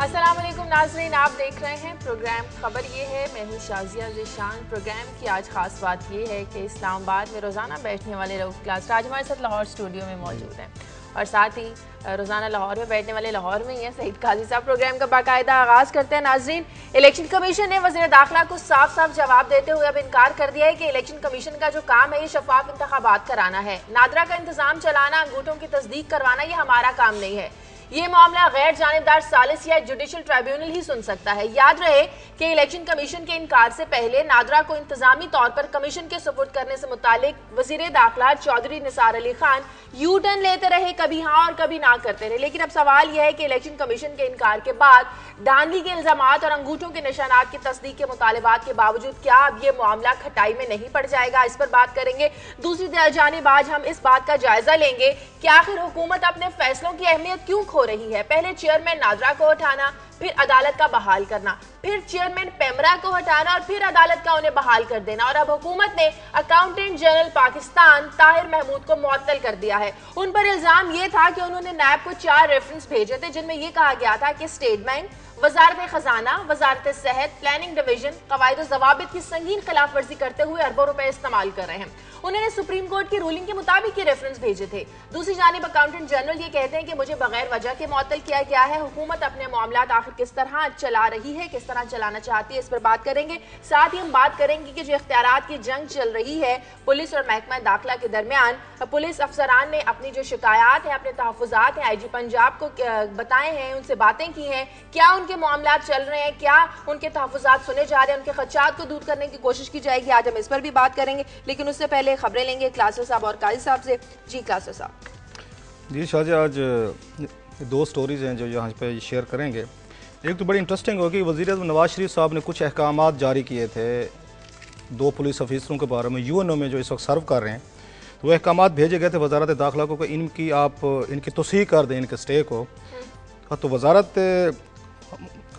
अस्सलाम वालेकुम नाज़रीन, आप देख रहे हैं प्रोग्राम खबर ये है। मैं हूँ शाजिया ज़ीशान। प्रोग्राम की आज ख़ास बात ये है कि इस्लामाबाद में रोज़ाना बैठने वाले रऊफ़ क्लास आज हमारे साथ लाहौर स्टूडियो में मौजूद हैं और साथ ही रोज़ाना लाहौर में बैठने वाले लाहौर में ही हैं सईद काजी साहब। प्रोग्राम का बाकायदा आगाज़ करते हैं नाज़रीन। इलेक्शन कमीशन ने वज़ीर दाखिला को साफ साफ जवाब देते हुए अब इनकार कर दिया है कि इलेक्शन कमीशन का जो काम है ये शफाफ इंतखाबात कराना है। नादरा का इंतजाम चलाना, अंगूठों की तस्दीक करवाना ये हमारा काम नहीं है। ये मामला गैर जानिबदार सालिस या जुडिशल ट्राइब्यूनल ही सुन सकता है। याद रहे कि इलेक्शन कमीशन के इनकार से पहले नादरा को इंतजामी तौर पर कमीशन के सुपुर्द करने से मुतालिक वजीर दाखिला चौधरी निसार अली खान यू टर्न लेते रहे, कभी हाँ और कभी ना करते रहे। लेकिन अब सवाल यह है कि इलेक्शन कमीशन के इनकार के बाद धांधली के इल्जामात और अंगूठों के निशानात की तस्दीक के मुतालबात के बावजूद क्या अब ये मामला खटाई में नहीं पड़ जाएगा, इस पर बात करेंगे। दूसरी जानिब आज हम इस बात का जायजा लेंगे कि आखिर हुकूमत अपने फैसलों की अहमियत क्यों खो रही है। पहले चेयरमैन नादरा को हटाना, फिर अदालत का बहाल करना, फिर चेयरमैन पेमरा को हटाना और फिर अदालत का उन्हें बहाल कर देना। और अब हुकूमत ने अकाउंटेंट जनरल पाकिस्तान ताहिर महमूद को मुअत्तल कर दिया है। उन पर इल्जाम यह था कि उन्होंने नैब को 4 रेफरेंस भेजे थे जिनमें यह कहा गया था कि स्टेट बैंक, वजारत खजाना, वजारत सेहत, प्लानिंग डिवीजन कवायद जवाबित की संगीन खिलाफ वर्जी करते हुए अरबों रुपए इस्तेमाल कर रहे हैं। उन्होंने सुप्रीम कोर्ट की रूलिंग के मुताबिक ये रेफरेंस भेजे थे। दूसरी जानिब अकाउंटेंट जनरल ये कहते हैं कि मुझे बगैर वजह के मुअत्तल किया गया है। हुकूमत अपने मामलात आखिर किस तरह चला रही है, किस तरह चलाना चाहती है, इस पर बात करेंगे। साथ ही हम बात करेंगे कि जो इख्तियारात की जंग चल रही है पुलिस और महकमा दाखिला के दरमियान, पुलिस अफसरान ने अपनी जो शिकायत है, अपने तहफ़्फ़ुज़ात हैं IG पंजाब को बताए हैं, उनसे बातें की हैं, क्या उनके मामलात चल रहे हैं, क्या उनके तहफ़्फ़ुज़ात सुने जा रहे हैं, उनके खदशात को दूर करने की कोशिश की जाएगी। आज हम इस पर भी बात करेंगे, लेकिन उससे पहले खबरें लेंगे क्लासर साहब और काजी साहब से। जी क्लासर साहब। जी शाहजा, आज 2 स्टोरीज़ हैं जो यहाँ पे शेयर करेंगे। एक तो बड़ी इंटरेस्टिंग होगी, वज़ीर-ए-आज़म नवाज शरीफ साहब ने कुछ अहकामात जारी किए थे 2 पुलिस ऑफिसरों के बारे में UNO में जो इस वक्त सर्व कर रहे हैं। तो वो अहकामात भेजे गए थे वजारत दाखिला को कि इनकी तौसीक़ कर दें, इनके स्टे को। तो वजारत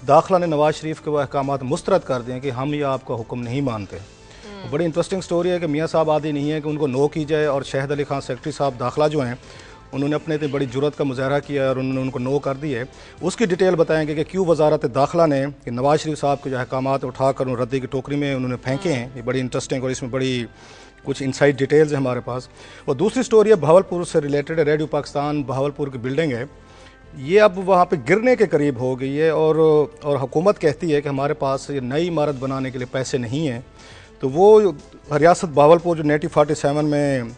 दाखिला ने नवाज शरीफ के वो अहकामात मुस्तरद कर दिए कि हम ये आपका हुक्म नहीं मानते। तो बड़ी इंटरेस्टिंग स्टोरी है कि मियाँ साहब आदि नहीं है कि उनको नो की जाए, और शहद अली खान सेक्रेटरी साहब दाखिला जो हैं उन्होंने अपने इतनी बड़ी जुर्रत का मुजाहरा किया और उन्होंने उनको नो कर दी है। उसकी डिटेल बताएंगे कि क्यों वजारत दाखिला ने कि नवाज शरीफ साहब के जो अहकामात उठाकर उन रद्दी की टोकरी में उन्होंने फेंके हैं। ये बड़ी इंटरेस्टिंग और इसमें बड़ी कुछ इनसाइड डिटेल्स हैं हमारे पास। और दूसरी स्टोरी है भावलपुर से रिलेटेड, रेडियो पाकिस्तान भावलपुर की बिल्डिंग है, ये अब वहाँ पे गिरने के करीब हो गई है और हुकूमत कहती है कि हमारे पास ये नई इमारत बनाने के लिए पैसे नहीं हैं। तो वो रियासत भावलपुर जो 1947 में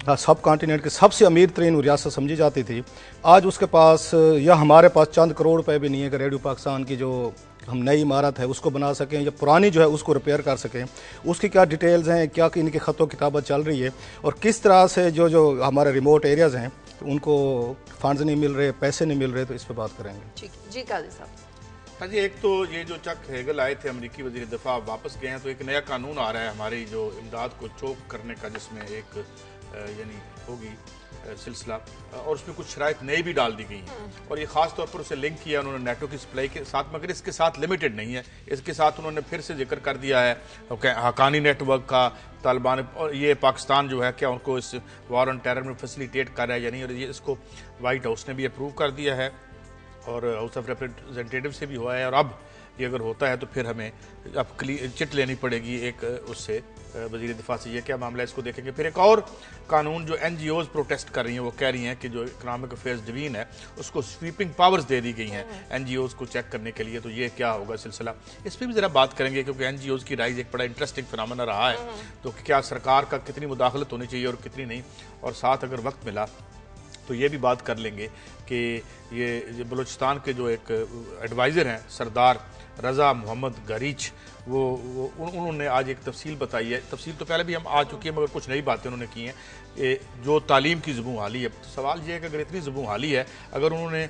सब कॉन्टिनेंट की सबसे अमीर तरीन रियासत समझी जाती थी, आज उसके पास या हमारे पास चंद करोड़ रुपए भी नहीं है कि रेडियो पाकिस्तान की जो हम नई इमारत है उसको बना सकें या पुरानी जो है उसको रिपेयर कर सकें। उसकी क्या डिटेल्स हैं, क्या कि इनकी ख़तो किताबत चल रही है और किस तरह से जो हमारे रिमोट एरियाज़ हैं तो उनको फंड्स नहीं मिल रहे, पैसे नहीं मिल रहे। तो इस पर बात करेंगे। ठीक जी काजी साहब। हाँ जी, एक तो ये जो चक हेगल आए थे अमरीकी वज़ीर दिफा वापस गए हैं, तो एक नया कानून आ रहा है हमारी जो इमदाद को चोक करने का, जिसमें एक यानी होगी सिलसिला और उसमें कुछ शराइत नई भी डाल दी गई हैं। और ये ख़ास तौर पर उसे लिंक किया उन्होंने नेटो की सप्लाई के साथ, मगर इसके साथ लिमिटेड नहीं है। इसके साथ उन्होंने फिर से जिक्र कर दिया है हकानी नेटवर्क का, तालिबान और ये पाकिस्तान जो है क्या उनको इस वार ऑन टेरर में फैसिलिटेट कर रहा है या नहीं। और ये इसको वाइट हाउस ने भी अप्रूव कर दिया है और हाउस ऑफ रिप्रेजेंटेटिव से भी हुआ है। और अब ये अगर होता है तो फिर हमें अब चिट लेनी पड़ेगी एक उससे वज़ीर दिफा से, ये क्या मामला है इसको देखेंगे। फिर एक और कानून जो NGOs प्रोटेस्ट कर रही हैं, वो कह रही हैं कि जो इकनॉमिक अफेयर्स डिवीजन है उसको स्वीपिंग पावर्स दे दी गई हैं NGOs को चेक करने के लिए। तो ये क्या होगा सिलसिला, इस पर भी ज़रा बात करेंगे क्योंकि NGOs की राइज एक बड़ा इंटरेस्टिंग फिनोमेना रहा है। तो क्या सरकार का कितनी मुदाखलत होनी चाहिए और कितनी नहीं। और साथ अगर वक्त मिला तो ये भी बात कर लेंगे कि ये बलूचिस्तान के जो एक एडवाइज़र हैं सरदार रज़ा मोहम्मद गरीच, वो उन्होंने आज एक तफसील बताई है। तफसील तो पहले भी हम आ चुकी है मगर कुछ नई बातें उन्होंने की हैं जो तालीम की ज़ुबून हाली है। तो सवाल ये है कि अगर इतनी ज़ुबून हाली है, अगर उन्होंने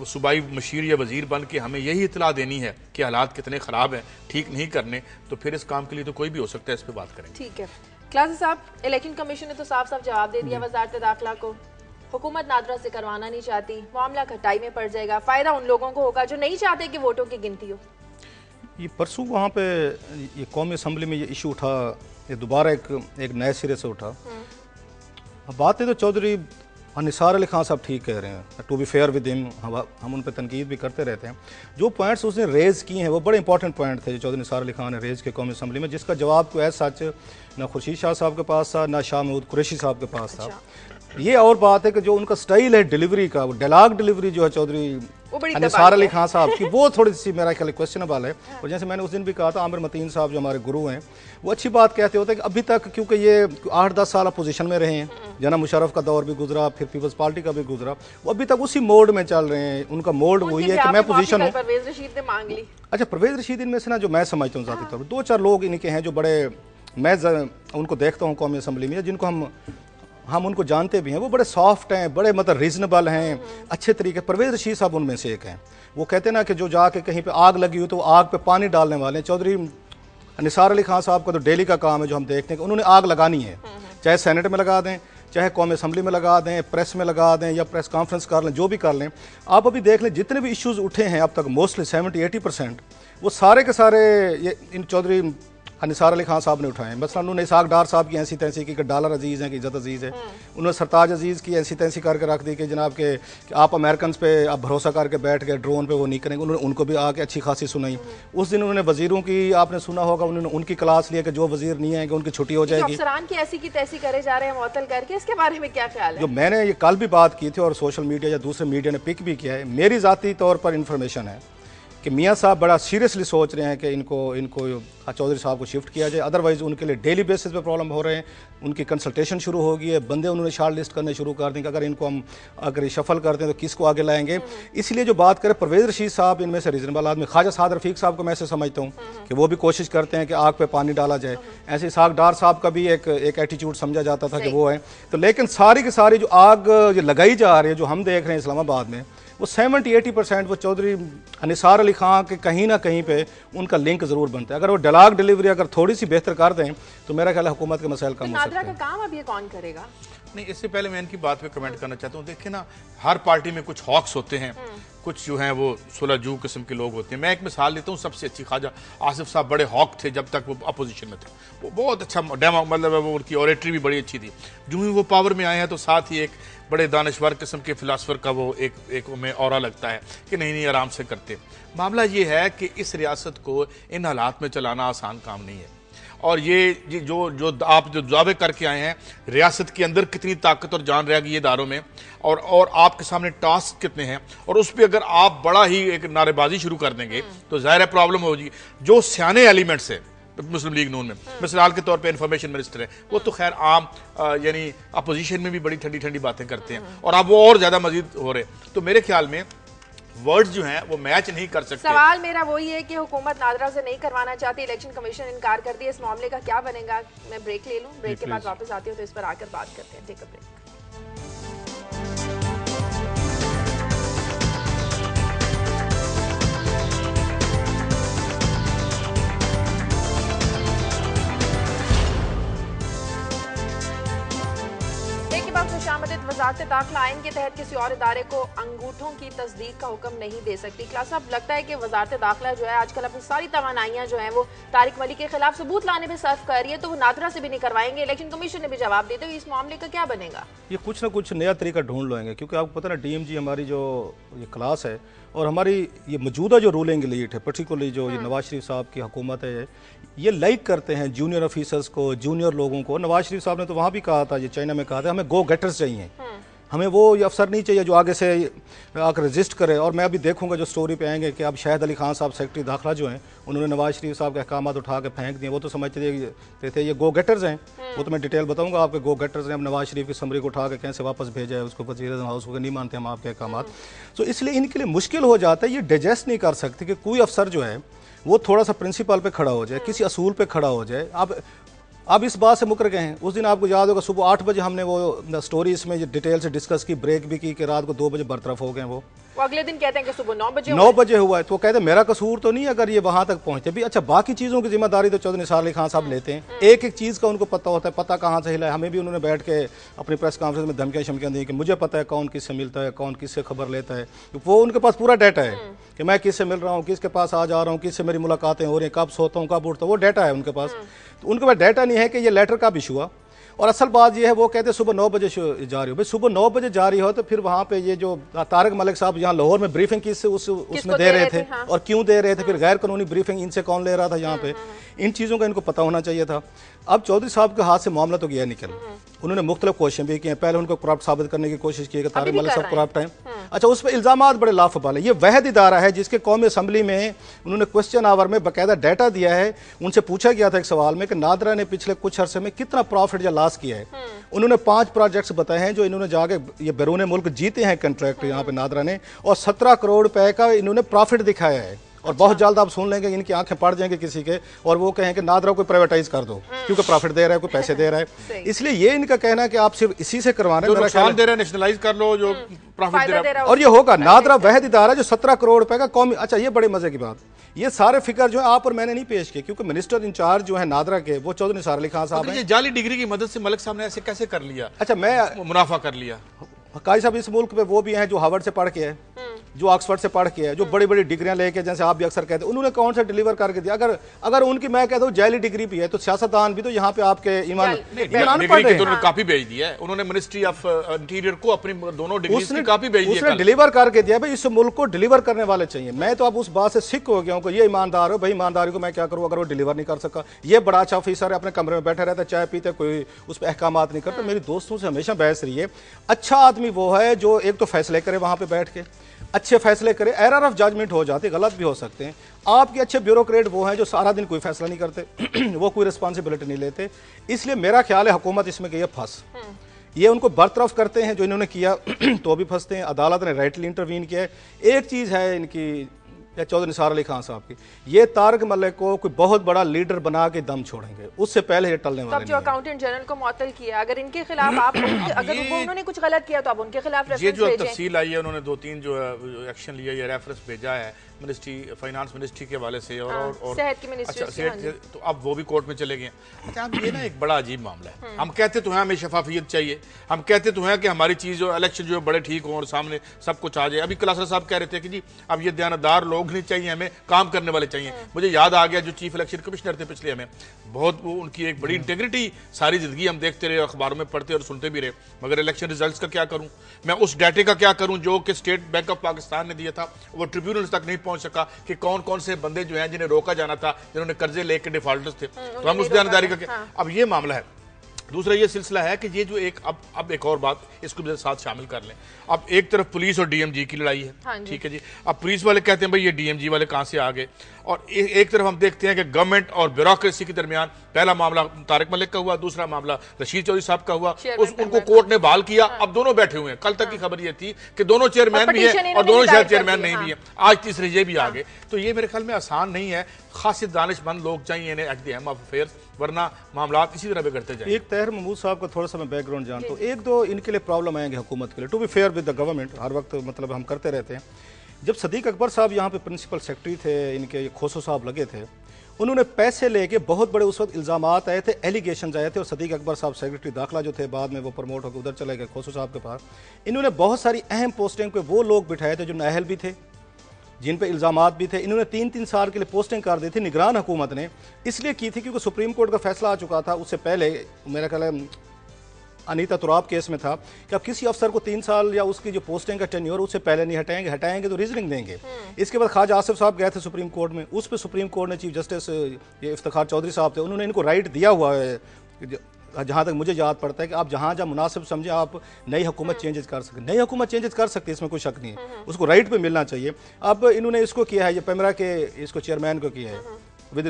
सूबाई मशीर या वज़ीर बन के हमें यही इतला देनी है कि हालात कितने ख़राब हैं, ठीक नहीं करने, तो फिर इस काम के लिए तो कोई भी हो सकता है। इस पर बात करेंगे। ठीक है क्लास साहब, इलेक्शन कमीशन ने तो साफ साफ जवाब दे दिया वजारत दाखिला को, हुकूमत नादरा से करवाना नहीं चाहती, मामला खटाई में पड़ जाएगा, फायदा उन लोगों को होगा जो नहीं चाहते कि वोटों की गिनती हो। ये परसों वहाँ पे ये कौमी असम्बली में ये इशू उठा, ये दोबारा एक नए सिरे से उठा। बातें तो चौधरी और निसार अली खान साहब ठीक कह रहे हैं, to be fair with him, हम उन पर तनकीद भी करते रहते हैं। जो पॉइंट्स उसने रेज़ किए हैं वो बड़े इंपॉर्टेंट पॉइंट थे जो चौधरी निसार अली खान ने रेज़ किए कौमी असम्बली में, जिसका जवाब तो ऐसा सच ना खुर्शीद शाह साहब के पास था ना शाह महमूद कुरैशी साहब के पास था। ये और बात है कि जो उनका स्टाइल है डिलीवरी का, वो डायलॉग डिलीवरी जो है चौधरी निसार अली खान साहब की, वो थोड़ी सी मेरा ख्याल क्वेश्चनेबल है। और जैसे मैंने उस दिन भी कहा था, आमिर मतीन साहब जो हमारे गुरु हैं वो अच्छी बात कहते होते हैं कि अभी तक क्योंकि ये 8-10 साल अपोजिशन में रहे हैं, जनाब मुशर्रफ का दौर भी गुजरा, फिर पीपल्स पार्टी का भी गुजरा, वो अभी तक उसी मोड में चल रहे हैं। उनका मोड वही है कि मैं पोजीशन हूँ। परवेज रशीद ने मांग ली। अच्छा, परवेज रशीद इनमें से ना जो मैं समझता हूँ ज़ाती तौर पर 2-4 लोग इनके हैं जो बड़े, मैं उनको देखता हूँ कौमी असम्बली में, जिनको हम उनको जानते भी हैं, वो बड़े सॉफ्ट हैं, बड़े मतलब रीजनेबल हैं, अच्छे तरीके। परवेज रशीद साहब उनमें से एक हैं। वो कहते हैं ना कि जो जाके कहीं पे आग लगी हो तो आग पे पानी डालने वाले हैं। चौधरी निसार अली खान साहब का तो डेली का काम है जो हम देखते हैं कि उन्होंने आग लगानी है, चाहे सेनेट में लगा दें, चाहे कौमी असम्बली में लगा दें, प्रेस में लगा दें या प्रेस कॉन्फ्रेंस कर लें, जो भी कर लें। आप अभी देख लें जितने भी इश्यूज़ उठे हैं अब तक, मोस्टली 70-80% वो सारे के सारे ये इन चौधरी निसार अली खान साहब ने उठाए। मसलन उन्होंने इसाक डार साहब की ऐसी तैसी की कि डॉलर अजीज़ है कि इज़्ज़त अजीज़ है। उन्होंने सरताज अजीज़ की ऐसी तैसी करके रख दी कि जनाब के कि आप अमेरिकन पे आप भरोसा करके बैठ गए, ड्रोन पे वो नहीं करेंगे। उन्होंने उनको भी आके अच्छी खासी सुनाई। उस दिन उन्होंने वजीरों की, आपने सुना होगा, उन्होंने उनकी क्लास लिया कि जो वजीर नहीं आएंगे उनकी छुट्टी हो जाएगी। अफसरान की ऐसी की तैसी करे जा रहे हैं मुअत्तल करके, इसके बारे में क्या ख्याल है? जो मैंने ये कल भी बात की थी और सोशल मीडिया या दूसरे मीडिया ने पिक भी किया है, मेरी ज़ाती तौर पर इन्फॉर्मेशन है कि मियाँ साहब बड़ा सीरियसली सोच रहे हैं कि इनको चौधरी साहब को शिफ्ट किया जाए। अदरवाइज़ उनके लिए डेली बेसिस पे प्रॉब्लम हो रहे हैं। उनकी कंसल्टेशन शुरू हो गई है, बंदे उन्होंने शॉर्ट लिस्ट करने शुरू कर दें कि अगर इनको हम अगर शफल करते हैं तो किसको आगे लाएंगे। इसलिए जो बात करें परवेज रशीद साहब, इनमें से रीजनेबल आदमी, ख्वाजा साद रफीक साहब को मैं ऐसे समझता हूँ कि वो भी कोशिश करते हैं कि आग पे पानी डाला जाए। ऐसे इसाक डार साहब का भी एक एटीट्यूड समझा जाता था कि वो है। तो लेकिन सारी की सारी जो आग लगाई जा रही है, जो हम देख रहे हैं इस्लामाबाद में, वो 70-80% वो चौधरी निसार अली खान के कहीं ना कहीं पे उनका लिंक जरूर बनता है। अगर वो डायलॉग डिलीवरी अगर थोड़ी सी बेहतर कर दें तो मेरा ख्याल है हुकूमत के मसाइल कम हो सकते हैं। नादरा का काम अब ये कौन करेगा? नहीं, इससे पहले मैं इनकी बात पे कमेंट करना चाहता हूँ। देखिए ना, हर पार्टी में कुछ हॉक्स होते हैं, कुछ जो हैं वो सुलझू किस्म के लोग होते हैं। मैं एक मिसाल लेता हूँ, सबसे अच्छी ख्वाजा आसिफ साहब बड़े हॉक थे जब तक वो अपोजिशन में थे। वो बहुत अच्छा डेमो, मतलब वो उनकी ऑरेटरी भी बड़ी अच्छी थी। जो ही वो पावर में आए हैं तो साथ ही एक बड़े दानश्वर किस्म के फिलासफर का वो एक में औरा लगता है कि नहीं आराम से करते। मामला ये है कि इस रियासत को इन हालात में चलाना आसान काम नहीं है। और ये जो आप जो दावे करके आए हैं, रियासत के अंदर कितनी ताकत और जान रहेगी ये दारों में, और आपके सामने टास्क कितने हैं, और उस पर अगर आप बड़ा ही एक नारेबाजी शुरू कर देंगे तो ज़ाहिर है प्रॉब्लम होगी। जो सियाने एलिमेंट्स है मुस्लिम लीग नून में, मिसाल के तौर पे इंफॉर्मेशन मिनिस्टर है, वो तो खैर आम यानी अपोजिशन में भी बड़ी ठंडी ठंडी बातें करते हैं, और अब वो और ज़्यादा मजीद हो रहे। तो मेरे ख्याल में वर्ड्स जो हैं वो मैच नहीं कर सकते। सवाल मेरा वही है कि हुकूमत नादरा से नहीं करवाना चाहती, इलेक्शन कमीशन इनकार कर दिया, इस मामले का क्या बनेगा? मैं ब्रेक ले लूं, ब्रेक के बाद वापस आती हूँ तो इस पर आकर बात करते हैं। Take a break. वजारत दाखिला आइन के तहत किसी और इदारे को अंगूठों की तस्दीक का हुक्म नहीं दे सकती। क्लास साहब, लगता है कि वजारत दाखिला जो है आजकल अपनी सारी तवानाइयाँ जो हैं वो तारिक मलिक के खिलाफ सबूत लाने में सर्फ कर रही है, तो वो नादरा से भी नहीं करवाएंगे। इलेक्शन कमीशन ने भी जवाब देते हुए इस मामले का क्या बनेगा? ये कुछ ना कुछ नया तरीका ढूंढ लेंगे, क्योंकि आपको पता ना DMG हमारी जो ये क्लास है और हमारी ये मौजूदा जो रूलिंग एलीट है, पर्टिकुलरली जो ये नवाज शरीफ साहब की हुकूमत है, ये लाइक करते हैं जूनियर ऑफिसर्स को, जूनियर लोगों को। नवाज शरीफ साहब ने तो वहाँ भी कहा था, ये चाइना में कहा था, हमें गो गेटर्स चाहिए, हमें वो ये अफसर नहीं चाहिए जो आगे से आकर रजिस्ट करे। और मैं अभी देखूंगा जो स्टोरी पे आएंगे कि अब शाहिद अली खान साहब सेक्रेटरी दाखिला जो हैं उन्होंने नवाज शरीफ साहब के अहकाम उठा के फेंक दिए। वो तो समझते थे ये गो गेटर्स हैं, वो तो मैं डिटेल बताऊंगा आपके। गो गेटर्स हैं, अब नवाज शरीफ की समरी को उठा के कैसे वापस भेजा है उसको वज़ीर-ए-आज़म हाउस को, नहीं मानते हम आपके अहकाम। तो इसलिए इनके लिए मुश्किल हो जाता है, ये डाइजेस्ट नहीं कर सकते कि कोई अफसर जो है वो थोड़ा सा प्रिंसिपल पे खड़ा हो जाए, किसी असूल पे खड़ा हो जाए। अब इस बात से मुकर गए हैं। उस दिन आपको याद होगा सुबह 8 बजे हमने वो स्टोरी इसमें डिटेल से डिस्कस की, ब्रेक भी की कि रात को 2 बजे बरतरफ हो गए वो अगले दिन कहते हैं कि सुबह 9 बजे हुआ है। तो कहते हैं मेरा कसूर तो नहीं अगर ये वहां तक पहुंचते भी। अच्छा, बाकी चीज़ों की जिम्मेदारी तो चौधरी निसार अली खान साहब लेते हैं। एक एक चीज़ का उनको पता होता है, पता कहाँ से हिला है। हमें भी उन्होंने बैठ के अपनी प्रेस कॉन्फ्रेंस में धमकियाँ शमकियाँ दी कि मुझे पता है कौन किससे मिलता है, कौन किससे खबर लेता है। वो उनके पास पूरा डाटा है कि मैं किससे मिल रहा हूँ, किसके पास आ जा रहा हूँ, किससे मेरी मुलाकातें हो रही हैं, कब सोता हूँ, कब उठता हूँ, वो डाटा है उनके पास। तो उनके पास डाटा नहीं है कि ये लेटर कब इशू हुआ। और असल बात ये है, वो कहते हैं सुबह 9 बजे जा रही हो। भाई सुबह 9 बजे जा रही हो तो फिर वहाँ पे ये जो तारक मलिक साहब यहाँ लाहौर में ब्रीफिंग उसमें दे रहे थे, हाँ। और क्यों दे रहे थे, फिर गैर कानूनी ब्रीफिंग इनसे कौन ले रहा था यहाँ पे, इन चीज़ों का इनको पता होना चाहिए था। अब चौधरी साहब के हाथ से मामला तो गया निकल, उन्होंने मुख्तलिफ क्वेश्चन भी किए, पहले उनको करप्ट साबित करने की कोशिश की कि तारिक मलिक साहब करप्ट हैं। अच्छा, उस पर इल्जामात बड़े लाफबाल है। ये वहद इदारा है जिसके कौमी असम्बली में उन्होंने क्वेश्चन आवर में बाकायदा डाटा दिया है। उनसे पूछा गया था एक सवाल में कि नादरा ने पिछले कुछ अरसे में कितना प्रॉफिट या लॉस किया है। उन्होंने 5 प्रोजेक्ट्स बताए हैं जो इन्होंने जाके ये बैरून मुल्क जीते हैं कंट्रैक्ट यहाँ पे नादरा ने, और 17 करोड़ रुपए का इन्होंने प्रॉफिट दिखाया है। और बहुत जल्द आप सुन लेंगे इनकी आंखें पड़ जाएंगे किसी के, और वो कहें कि नादरा को प्राइवेटाइज कर दो क्योंकि प्रॉफिट दे रहा है, कोई पैसे दे रहा है। इसलिए ये इनका कहना है कि आप सिर्फ इसी से करवा रहे हैं, नुकसान दे रहे हैं नेशनलाइज कर लो, जो प्रॉफिट दे रहा है। और ये होगा नादरा वहद इदारा जो 17 करोड़ रुपए का कौमी। अच्छा, ये बड़े मजे की बात, ये सारे फिगर जो है आप और मैंने नहीं पेश किए, क्योंकि मिनिस्टर इंचार्ज जो है नादरा के वो चौधरी निसार अली खान साहब हैं। जाली डिग्री की मदद से मलिक साहब ने ऐसे कैसे कर लिया? अच्छा, मैं मुनाफा कर लिया। काजी साहब इस मुल्क पे वो भी हैं जो हार्वर्ड से पढ़ के है, जो ऑक्सफोर्ड से पढ़ के है, जो बड़ी बड़ी डिग्रियां लेके, जैसे आप भी अक्सर कहते हैं, उन्होंने कौन सा डिलीवर करके दिया? अगर उनकी मैं कहता हूँ जाली डिग्री भी है तो सियासतदान भी तो यहाँ पे आपके ईमान कॉपी भेज दिया है उन्होंने, मिनिस्ट्री ऑफ इंटीरियर को अपनी दोनों डिग्री की कॉपी भेज दी, उसने डिलीवर करके दिया। भाई इस मुल्क को डिलीवर करने वाले चाहिए। मैं तो अब उस बात से सिक हो गया हूँ कि ये ईमानदार हो, भाई ईमानदारी को मैं क्या करूँ अगर वो डिलीवर नहीं कर सका। ये बड़ा अच्छा ऑफिसर है, अपने कमरे में बैठा रहता है, चाय पीते, कोई उस पर अहकामात नहीं करता। मेरी दोस्तों से हमेशा बहस रही है, अच्छा आदमी वो है जो एक तो फैसले करे वहां पे बैठ के, अच्छे फैसले करे, एरर ऑफ जजमेंट हो जाते, गलत भी हो सकते हैं। आपके अच्छे ब्यूरोक्रेट वो हैं जो सारा दिन कोई फैसला नहीं करते वो कोई रिस्पॉन्सिबिलिटी नहीं लेते। इसलिए मेरा ख्याल है हुकूमत इसमें कि ये फंस, ये उनको बरतरफ करते हैं जो इन्होंने किया तो भी फंसते हैं। अदालत ने राइटली इंटरवीन किया है। एक चीज़ है इनकी या चौधरी निसार अली खान साहब की, ये तारक मलिक को कोई बहुत बड़ा लीडर बना के दम छोड़ेंगे, उससे पहले ये टलने वाले नहीं। जो अकाउंटेंट जनरल को मुअत्तल किया, अगर इनके खिलाफ आप अगर उन्होंने कुछ गलत किया तो आप उनके खिलाफ ये जो तफसील आई है, उन्होंने 2-3 जो एक्शन लिया, ये रेफरेंस भेजा है मिनिस्ट्री, फाइनेंस मिनिस्ट्री के हवाले से और सेहत की मिनिस्ट्री। अच्छा, सेहत, तो अब वो भी कोर्ट में चले गए। अच्छा, अब ये ना एक बड़ा अजीब मामला है। हम कहते तो हैं हमें शफाफियत चाहिए, हम कहते तो हैं कि हमारी चीज़ जो इलेक्शन जो बड़े ठीक हो और सामने सब कुछ आ जाए। अभी कलासर साहब कह रहे थे कि जी अब ये दयानतदार लोग नहीं चाहिए, हमें काम करने वाले चाहिए। मुझे याद आ गया जो चीफ इलेक्शन कमिश्नर थे पिछले, हमें बहुत उनकी एक बड़ी इंटेग्रिटी, सारी जिंदगी हम देखते रहे, अखबारों में पढ़ते और सुनते भी रहे, मगर इलेक्शन रिजल्ट्स का क्या करूं मैं, उस डाटे का क्या करूं जो कि स्टेट बैंक ऑफ पाकिस्तान ने दिया था, वो ट्रिब्यूनल्स तक नहीं पहुंच सका कि कौन कौन से बंदे जो हैं जिन्हें रोका जाना था, जिन्होंने कर्जे लेके डिफॉल्टर्स थे, तो हम उस दयानतदारी का क्या। अब ये मामला है। दूसरा ये सिलसिला है कि ये जो एक अब एक और बात इसको भी साथ शामिल कर लें। अब एक तरफ पुलिस और डीएमजी की लड़ाई है, ठीक है जी। अब पुलिस वाले कहते हैं भाई ये डीएमजी वाले कहां से आ गए, और एक तरफ हम देखते हैं कि गवर्नमेंट और ब्यूरोक्रेसी के दरमियान पहला मामला तारिक मलिक का हुआ, दूसरा मामला रशीद चौधरी साहब का हुआ, उनको कोर्ट ने बहाल किया। अब दोनों बैठे हुए हैं। कल तक की खबर ये थी कि दोनों चेयरमैन भी है और दोनों शायद चेयरमैन नहीं भी है, आज तीसरे ये भी आ गए। तो ये मेरे ख्याल में आसान नहीं है, खासी दानिशमंद लोग चाहिए इन्हें at the helm of affairs, वरना मामला इसी तरह बिगड़ते जाएंगे। एक तहर महमूद साहब का थोड़ा सा मैं बैकग्राउंड जानता हूँ। एक दो इनके लिए प्रॉब्लम आएंगे हुकूमत के लिए, to be fair with the government, हर वक्त मतलब हम करते रहते हैं। जब सदीक अकबर साहब यहाँ पे प्रिंसिपल सेक्रेटरी थे, इनके खोसो साहब लगे थे, उन्होंने पैसे लेके बहुत बड़े उस वक्त इल्जामात आए थे, एलिगेशन आए थे, और सदीक अकबर साहब सेक्रेटरी दाखिला जो थे, बाद में वो प्रमोट होकर उधर चले गए खोसो साहब के पास। इन्होंने बहुत सारी अहम पोस्टिंग पे वो लोग बिठाए थे जो नाअहल भी थे, जिन पे इल्जामात भी थे। इन्होंने 3-3 साल के लिए पोस्टिंग कर दी थी। निगरान हुकूमत ने इसलिए की थी क्योंकि सुप्रीम कोर्ट का फैसला आ चुका था। उससे पहले मेरा ख्याल है अनीता तुराब केस में था कि अब किसी अफसर को 3 साल या उसकी जो पोस्टिंग का टेन्योर उससे पहले नहीं हटाएंगे तो रीजनिंग देंगे। इसके बाद ख्वाजा आसिफ साहब गए थे सुप्रीम कोर्ट में, उस पर सुप्रीम कोर्ट ने चीफ जस्टिस ये इफ्तिखार चौधरी साहब थे, उन्होंने इनको राइट दिया हुआ है, जहाँ तक मुझे याद पड़ता है कि आप जहाँ मुनासिब समझे आप नई हुकूमत चेंजेस कर सकते, नई हुकूमत चेंजेस कर सकते, इसमें कोई शक नहीं है, उसको राइट पे मिलना चाहिए। अब इन्होंने इसको किया है, ये पेमरा के इसको चेयरमैन को किया है विद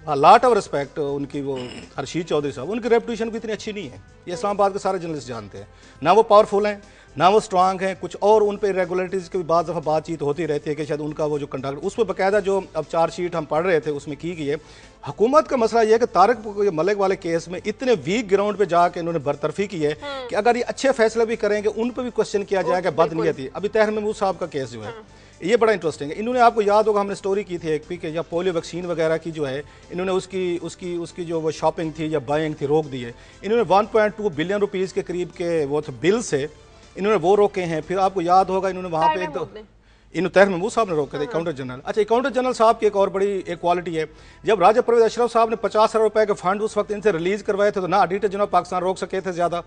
लॉट ऑफ रिस्पेक्ट। उनकी वो रशीद चौधरी साहब, उनकी रेपुटेशन भी इतनी अच्छी नहीं है, ये इस्लामाबाद के सारे जर्नलिस्ट जानते हैं, ना वो पावरफुल हैं ना वो स्ट्रांग हैं, कुछ और उन पर इरेगुलरिटीज़ की बाद दफ़ा बातचीत होती रहती है कि शायद उनका वो जो कंडक्ट, उस पर बाकायदा जो अब चार्जशीट हम पढ़ रहे थे उसमें की गई है। हुकूमत का मसला यह है कि तारिक मलिक वाले केस में इतने वीक ग्राउंड पे जाके इन्होंने बरतरफी की है कि अगर ये अच्छे फैसले भी करेंगे उन पर भी क्वेश्चन किया जाएगा बदनीयती। अभी तहर महमूद साहब का केस जो है ये बड़ा इंटरेस्टिंग है। इन्होंने, आपको याद होगा हमने स्टोरी की थी एक भी कि या पोलियो वैक्सीन वगैरह की जो है इन्होंने उसकी जो वो शॉपिंग थी या बाइंग थी रोक दी है। इन्होंने 1.2 बिलियन रुपीज़ के करीब के वो बिल से इन्होंने वो रोके हैं। फिर आपको याद होगा इन्होंने वहाँ पे इन तहर महमूद साहब ने रोके थे, अकाउंटेंट जनरल। अच्छा, अकाउंटेंट जनरल साहब की एक और बड़ी एक क्वालिटी है, जब राजा परवेज अशरफ साहब ने 50,000 रुपए के फंड उस वक्त इनसे रिलीज करवाए थे तो ना ऑडिटर जनरल पाकिस्तान रोक सके थे ज्यादा,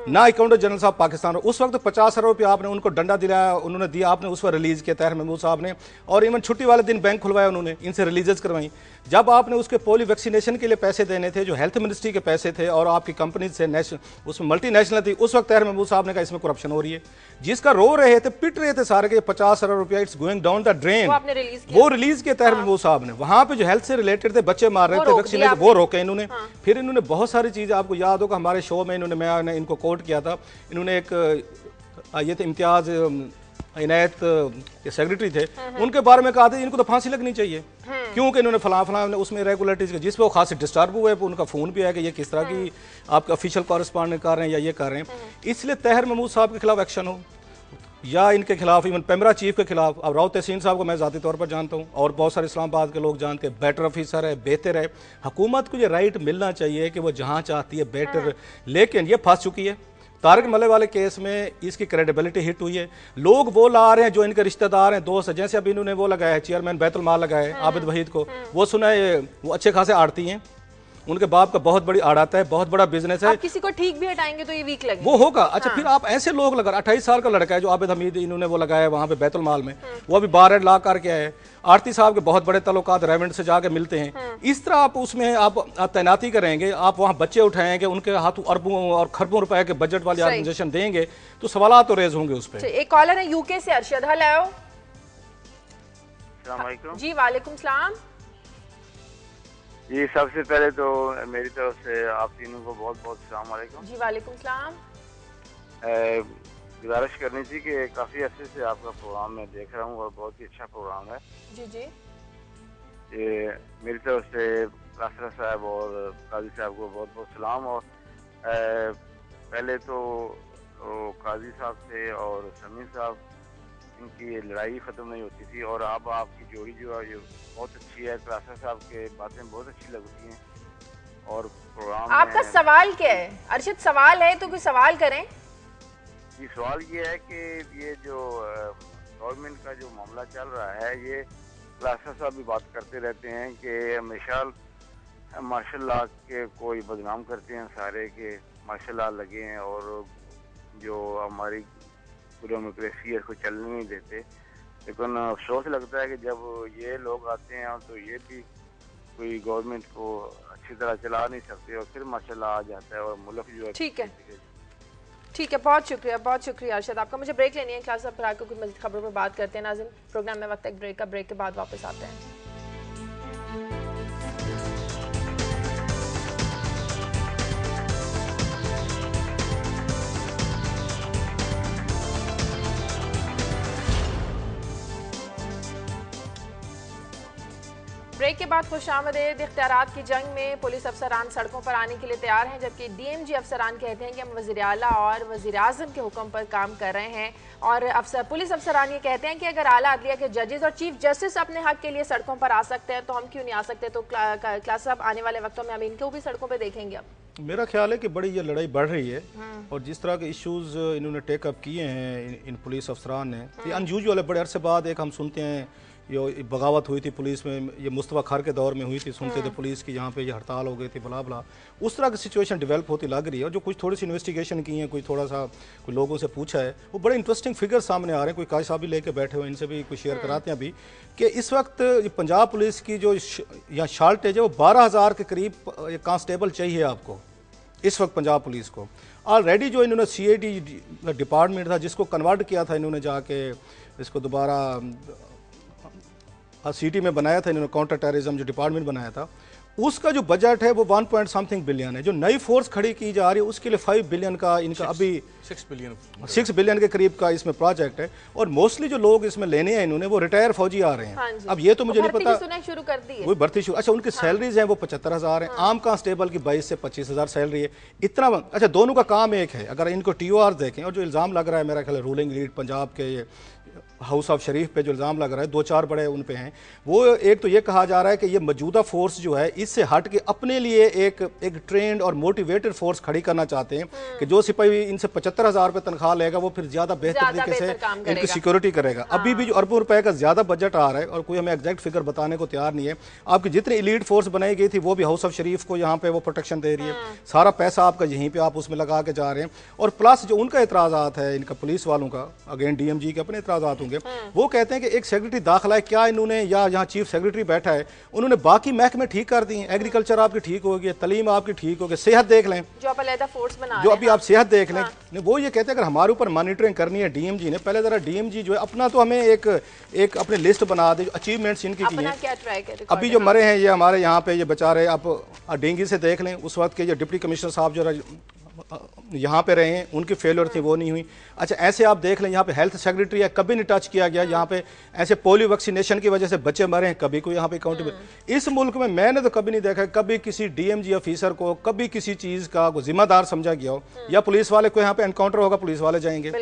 ना अकाउंटेंट जनरल साहब पाकिस्तान। उस वक्त 50,000 रुपये आपने उनको डंडा दिलाया, उन्होंने दिया, आपने उस पर रिलीज किया तहर महमूद साहब ने, और इवन छुट्टी वाले दिन बैंक खुलवाया उन्होंने, इनसे रिलीजेस करवाई। जब आपने उसके पोलियो वैक्सीनेशन के लिए पैसे देने थे जो हेल्थ मिनिस्ट्री के पैसे थे और आपकी कंपनी से उसमें मल्टीनेशनल थी, उस वक्त तहर महमूद साहब ने कहा इसमें करप्शन हो रही है, जिसका रो रहे थे, पिट रहे थे सारे के 50,000 रुपया it's going down the drain, वो रिलीज किया तहर महमूद साहब ने। वहां पे जो हेल्थ से रिलेटेड थे, बच्चे मार रहे थे वैक्सीनेशन, वो रोके इन्होंने। फिर इन्होंने बहुत सारी चीजें, आपको याद होगा हमारे शो में मैंने इनको कोट किया था, इन्होंने एक ये थे इम्तियाज इनायत के सेक्रेटरी थे, उनके बारे में कहा था इनको तो फांसी लगनी चाहिए, क्योंकि इन्होंने फला उसमें इरेगुलरिटीज के, जिस पे वो खास डिस्टर्ब हुए, उनका फोन भी है कि ये किस तरह की आपके ऑफिशियल कॉरेस्पॉन्डेंट कर रहे हैं या ये कर रहे हैं। इसलिए तहर महमूद साहब के खिलाफ एक्शन हो या इनके खिलाफ, इवन पेमरा चीफ के खिलाफ। अब राव तहसीन साहब को मैं ज़ाती तौर पर जानता हूँ और बहुत सारे इस्लामाबाद के लोग जानते हैं, बेटर ऑफिसर है, बेहतर है, हुकूमत को ये राइट मिलना चाहिए कि वो जहाँ चाहती है बेटर, लेकिन ये फंस चुकी है। तारिक मल्ले वाले केस में इसकी क्रेडिबिलिटी हिट हुई है, लोग वो ला रहे हैं जो इनके रिश्तेदार हैं, दोस्त हैं, जैसे अभी इन्होंने वो लगाया है चेयरमैन बैतुल माल लगाया है आबिद वहीद को, वो सुना है वो अच्छे खासे आड़ती हैं, उनके बाप का बहुत बड़ी आड़ आता है, बहुत बड़ा बिजनेस है, आप किसी को ठीक भी हटाएंगे तो ये वीक लगेगा, वो होगा। अच्छा, फिर आप ऐसे लोग लगा, 28 साल का लड़का है जो आबिद हमीद, इन्होंने वो लगाया वहां पे बैतुल माल में, वो अभी 12 लाख करके आए, आरती साहब के बहुत बड़े तल्लुकात रेवेंट से जाके मिलते हैं। इस तरह आप उसमें आप तैनाती करेंगे, आप वहाँ बच्चे उठाएंगे, उनके हाथों अरबों और खरबों रुपए के बजट वाली ऑर्गेनाइजेशन देंगे, तो सवाल तो रेज होंगे उस पर। एक कॉलर है यूके से, अरशद। हेलो जी, वालेकुम सलाम जी। सबसे पहले तो मेरी तरफ से आप तीनों को बहुत बहुत सलाम वालेकुम जी। वालेकुम सलाम। गुजारिश करनी थी कि काफ़ी अर्से से आपका प्रोग्राम मैं देख रहा हूँ और बहुत ही अच्छा प्रोग्राम है जी जी। ये मेरी तरफ से कासरा साहब और काजी साहब को बहुत बहुत सलाम। और पहले तो काजी साहब थे और समीर साहब, इनकी लड़ाई ख़त्म नहीं होती थी, और अब आपकी जोड़ी जो है ये बहुत अच्छी है। कासरा साहब के बातें बहुत अच्छी लगती हैं और प्रोग्राम। आपका सवाल क्या है अरशद? सवाल है तो कोई सवाल करें। ये सवाल ये है कि ये जो गवर्नमेंट का जो मामला चल रहा है, ये कासरा साहब भी बात करते रहते हैं कि हमेशा मार्शल लॉ के कोई बदनाम करते हैं सारे के मार्शल लॉ लगे हैं और जो हमारी डेमोक्रेसी है उसको चलने नहीं देते। लेकिन अफसोस लगता है कि जब ये लोग आते हैं तो ये भी कोई गवर्नमेंट को अच्छी तरह चला नहीं सकते और फिर मार्शल लॉ आ जाता है और मुल्क जो है। ठीक है, ठीक है, बहुत शुक्रिया अरशद आपका। मुझे ब्रेक लेनी है क्लास, अब फिर आकर कुछ मज़ीद खबरों पर बात करते हैं। नाज़रीन, प्रोग्राम में वक्त एक ब्रेक का, ब्रेक के बाद वापस आते हैं। ब्रेक के बाद खुशामदीद। इख्तियारात की जंग में पुलिस अफसरान सड़कों पर आने के लिए तैयार हैं, जबकि डीएमजी अफसरान कहते हैं कि हम वज़ीर आला और वज़ीर आज़म के हुक्म पर काम कर रहे हैं। और पुलिस अफसरान ये कहते हैं कि अगर आला अदलिया के जजेस और चीफ जस्टिस अपने हक के लिए सड़कों पर आ सकते हैं तो हम क्यों नहीं आ सकते। तो क्लास साहब, आने वाले वक्तों में हम इनको भी सड़कों पर देखेंगे। अब मेरा ख्याल है कि बड़ी ये लड़ाई बढ़ रही है और जिस तरह के इश्यूज इन्होंने टेकअप किए हैं इन पुलिस अफसरान ने, ये अनयूजुअल है। बड़े अरसे बाद एक हम सुनते हैं ये बगावत हुई थी पुलिस में, ये मुस्तफा खार के दौर में हुई थी, सुनते थे पुलिस की यहाँ पे ये हड़ताल हो गई थी, बला बला। उस तरह की सिचुएशन डेवलप होती लग रही है। और जो कुछ थोड़ी सी इन्वेस्टिगेशन की है, कोई थोड़ा सा कोई लोगों से पूछा है, वो बड़े इंटरेस्टिंग फिगर सामने आ रहे हैं। कोई काजी साहब भी लेके बैठे हुए, इनसे भी कुछ शेयर कराते हैं अभी कि इस वक्त पंजाब पुलिस की जो यहाँ शार्टेज है वो 12,000 के करीब कांस्टेबल चाहिए आपको इस वक्त पंजाब पुलिस को। ऑलरेडी जो इन्होंने CID डिपार्टमेंट था जिसको कन्वर्ट किया था इन्होंने जाके, इसको दोबारा सिटी में बनाया था इन्होंने, काउंटर टेररिज्म जो डिपार्टमेंट बनाया था, उसका जो बजट है वो 1 बिलियन है। जो नई फोर्स खड़ी की जा रही है उसके लिए 5 बिलियन का इनका अभी 6 बिलियन के करीब का इसमें प्रोजेक्ट है। और मोस्टली जो लोग इसमें लेने हैं इन्होंने वो रिटायर फौजी आ रहे हैं। हाँ, अब ये तो मुझे नहीं पता, शुरू कर दी है वही भर्ती शुरू। अच्छा, उनकी सैलरीज हैं वो 75,000 है, आम कांस्टेबल की 22 से 25,000 सैलरी है, इतना। अच्छा, दोनों का काम एक है। अगर इनको TOR देखें और जो इल्ज़ाम लग रहा है मेरा ख्याल रूलिंग लीड पंजाब के हाउस ऑफ शरीफ पे जो इल्ज़ाम लग रहा है, 2-4 बड़े उन पे हैं। वो एक तो ये कहा जा रहा है कि ये मौजूदा फोर्स जो है इससे हट के अपने लिए एक ट्रेंड और मोटिवेटेड फोर्स खड़ी करना चाहते हैं कि जो सिपाही इनसे 75,000 रुपये तनख्वाह लेगा वो फिर ज़्यादा बेहतर तरीके से इनकी सिक्योरिटी करेगा। अभी भी जो अरबों रुपए का ज़्यादा बजट आ रहा है और कोई हमें एग्जैक्ट फिगर बताने को तैयार नहीं है। आपकी जितनी इलीट फोर्स बनाई गई थी वो भी हाउस ऑफ शरीफ को यहाँ पे वो प्रोटेक्शन दे रही है, सारा पैसा आपका यहीं पे आप उसमें लगा के जा रहे हैं। और प्लस जो उनका एतराज़ात है इनका पुलिस वालों का, अगेन डीएमजी के अपने एतराज़ात होंगे, वो कहते हैं कि एक सेक्रेटरी दाखिला है, क्या इन्होंने या यहाँ चीफ सेक्रेटरी बैठा है उन्होंने बाकी महकमे ठीक कर दिए, एग्रीकल्चर आपकी ठीक होगी, तलीम आपकी ठीक होगी, सेहत देख लें जो आप अलहदा फोर्स बना जो अभी आप सेहत देख लें। वो ये कहते हैं अगर हमारे ऊपर मॉनिटरिंग करनी है डीएमजी ने, पहले जरा डीएमजी जो है अपना तो हमें एक अपने लिस्ट बना दे अचीवमेंट्स इनकी की हैं। अभी जो मरे हैं ये हमारे यहाँ पे ये बेचारे, आप डेंगू से देख लें, उस वक्त के जो डिप्टी कमिश्नर साहब जो यहाँ पे रहे हैं उनकी फेलियर थी वो नहीं हुई। अच्छा ऐसे आप देख लें यहाँ पे हेल्थ सेक्रेटरी है, कभी नहीं टच किया गया। यहाँ पे ऐसे पोलियो वैक्सीनेशन की वजह से बच्चे मरे हैं, कभी कोई यहाँ पे अकाउंटेबल। इस मुल्क में मैंने तो कभी नहीं देखा कभी किसी डीएमजी ऑफिसर को कभी किसी चीज का जिम्मेदार समझा गया हो। या पुलिस वाले को यहाँ पे एनकाउंटर होगा पुलिस वाले जाएंगे,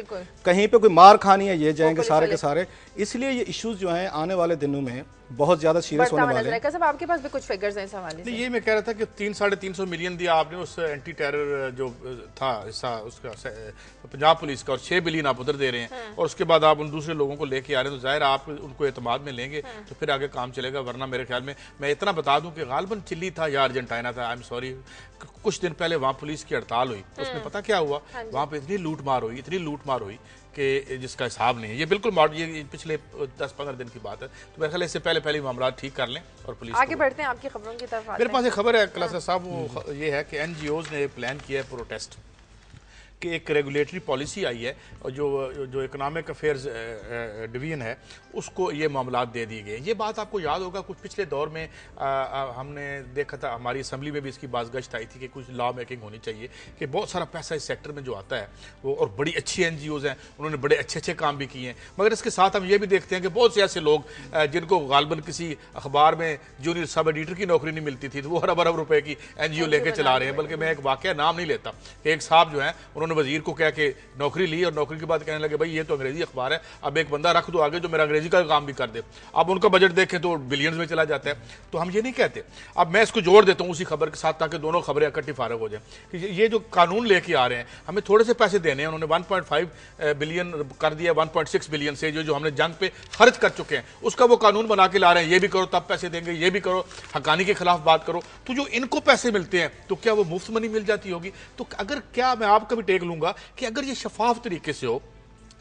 कहीं पे कोई मार खानी है ये जाएंगे सारे के सारे। इसलिए ये इश्यूज जो हैं आने वाले दिनों में बहुत ज्यादा सीरियस होने वाले हैं। सब आपके पास भी कुछ फिगर्स हैं इस हवाले से? ये मैं कह रहा था कि 300-350 मिलियन दिया आपने उस एंटी टेरर जो था हिस्सा उसका पंजाब पुलिस का, और 6 बिलियन आप उधर दे रहे हैं और उसके बाद आप उन दूसरे लोगों को लेके आ रहे हैं, तो जाहिर आप उनको एतमाद में लेंगे तो फिर आगे काम चलेगा। वरना मेरे ख्याल में मैं इतना बता दूं कि गालिबन चिल्ली था या अर्जेंटीना था, आई एम सॉरी, कुछ दिन पहले वहाँ पुलिस की हड़ताल हुई, उसमें पता क्या हुआ, वहाँ पे इतनी लूट मार हुई कि जिसका हिसाब नहीं है। ये बिल्कुल ये पिछले 10-15 दिन की बात है, तो मेरे ख्याल इससे पहले मामला ठीक कर लें और पुलिस आगे बढ़ते हैं आपकी खबरों की तरफ। मेरे पास एक खबर है कलासा साहब, वो ये है कि एनजीओज ने प्लान किया है प्रोटेस्ट कि एक रेगुलेटरी पॉलिसी आई है और जो इकोनॉमिक अफेयर्स डिवीजन है उसको ये मामलात दे दिए गए। ये बात आपको याद होगा कुछ पिछले दौर में हमने देखा था, हमारी असम्बली में भी इसकी बाज़गश्त आई थी कि कुछ लॉ मेकिंग होनी चाहिए कि बहुत सारा पैसा इस सेक्टर में जो आता है वो, और बड़ी अच्छी एनजीओज हैं, उन्होंने बड़े अच्छे काम भी किए हैं। मगर इसके साथ हम ये भी देखते हैं कि बहुत से ऐसे लोग जिनको गालिबन किसी अखबार में जूनियर सब एडिटर की नौकरी नहीं मिलती थी तो वो अरब रुपए की एनजीओ लेके चला रहे हैं। बल्कि मैं एक वाकया नाम नहीं लेता कि एक साहब जो है उन्होंने वजीर को कह के नौकरी ली और नौकरी के बाद कहने लगे भाई ये तो अंग्रेजी अखबार है, अब एक बंदा रख दो आगे जो मेरा अंग्रेजी का काम भी कर दे। अब उनका बजट देखें तो बिलियंस में चला जाता है। तो हम ये नहीं कहते, अब मैं इसको जोड़ देता हूं उसी खबर के साथ ताकि दोनों खबरें इकट्ठी फारग हो जाए कि ये जो कानून लेके आ रहे हैं हमें थोड़े से पैसे देने हैं। उन्होंने 1.5 बिलियन कर दिया 1.6 बिलियन से जो हमने जंग पे खर्च कर चुके हैं उसका वो कानून बना के ला रहे हैं, ये भी करो तब पैसे देंगे, ये भी करो, हकानी के खिलाफ बात करो। तो जो इनको पैसे मिलते हैं तो क्या वो मुफ्त मनी मिल जाती होगी? तो अगर क्या मैं आपका भी टेक लूंगा कि अगर ये शफाफ तरीके से हो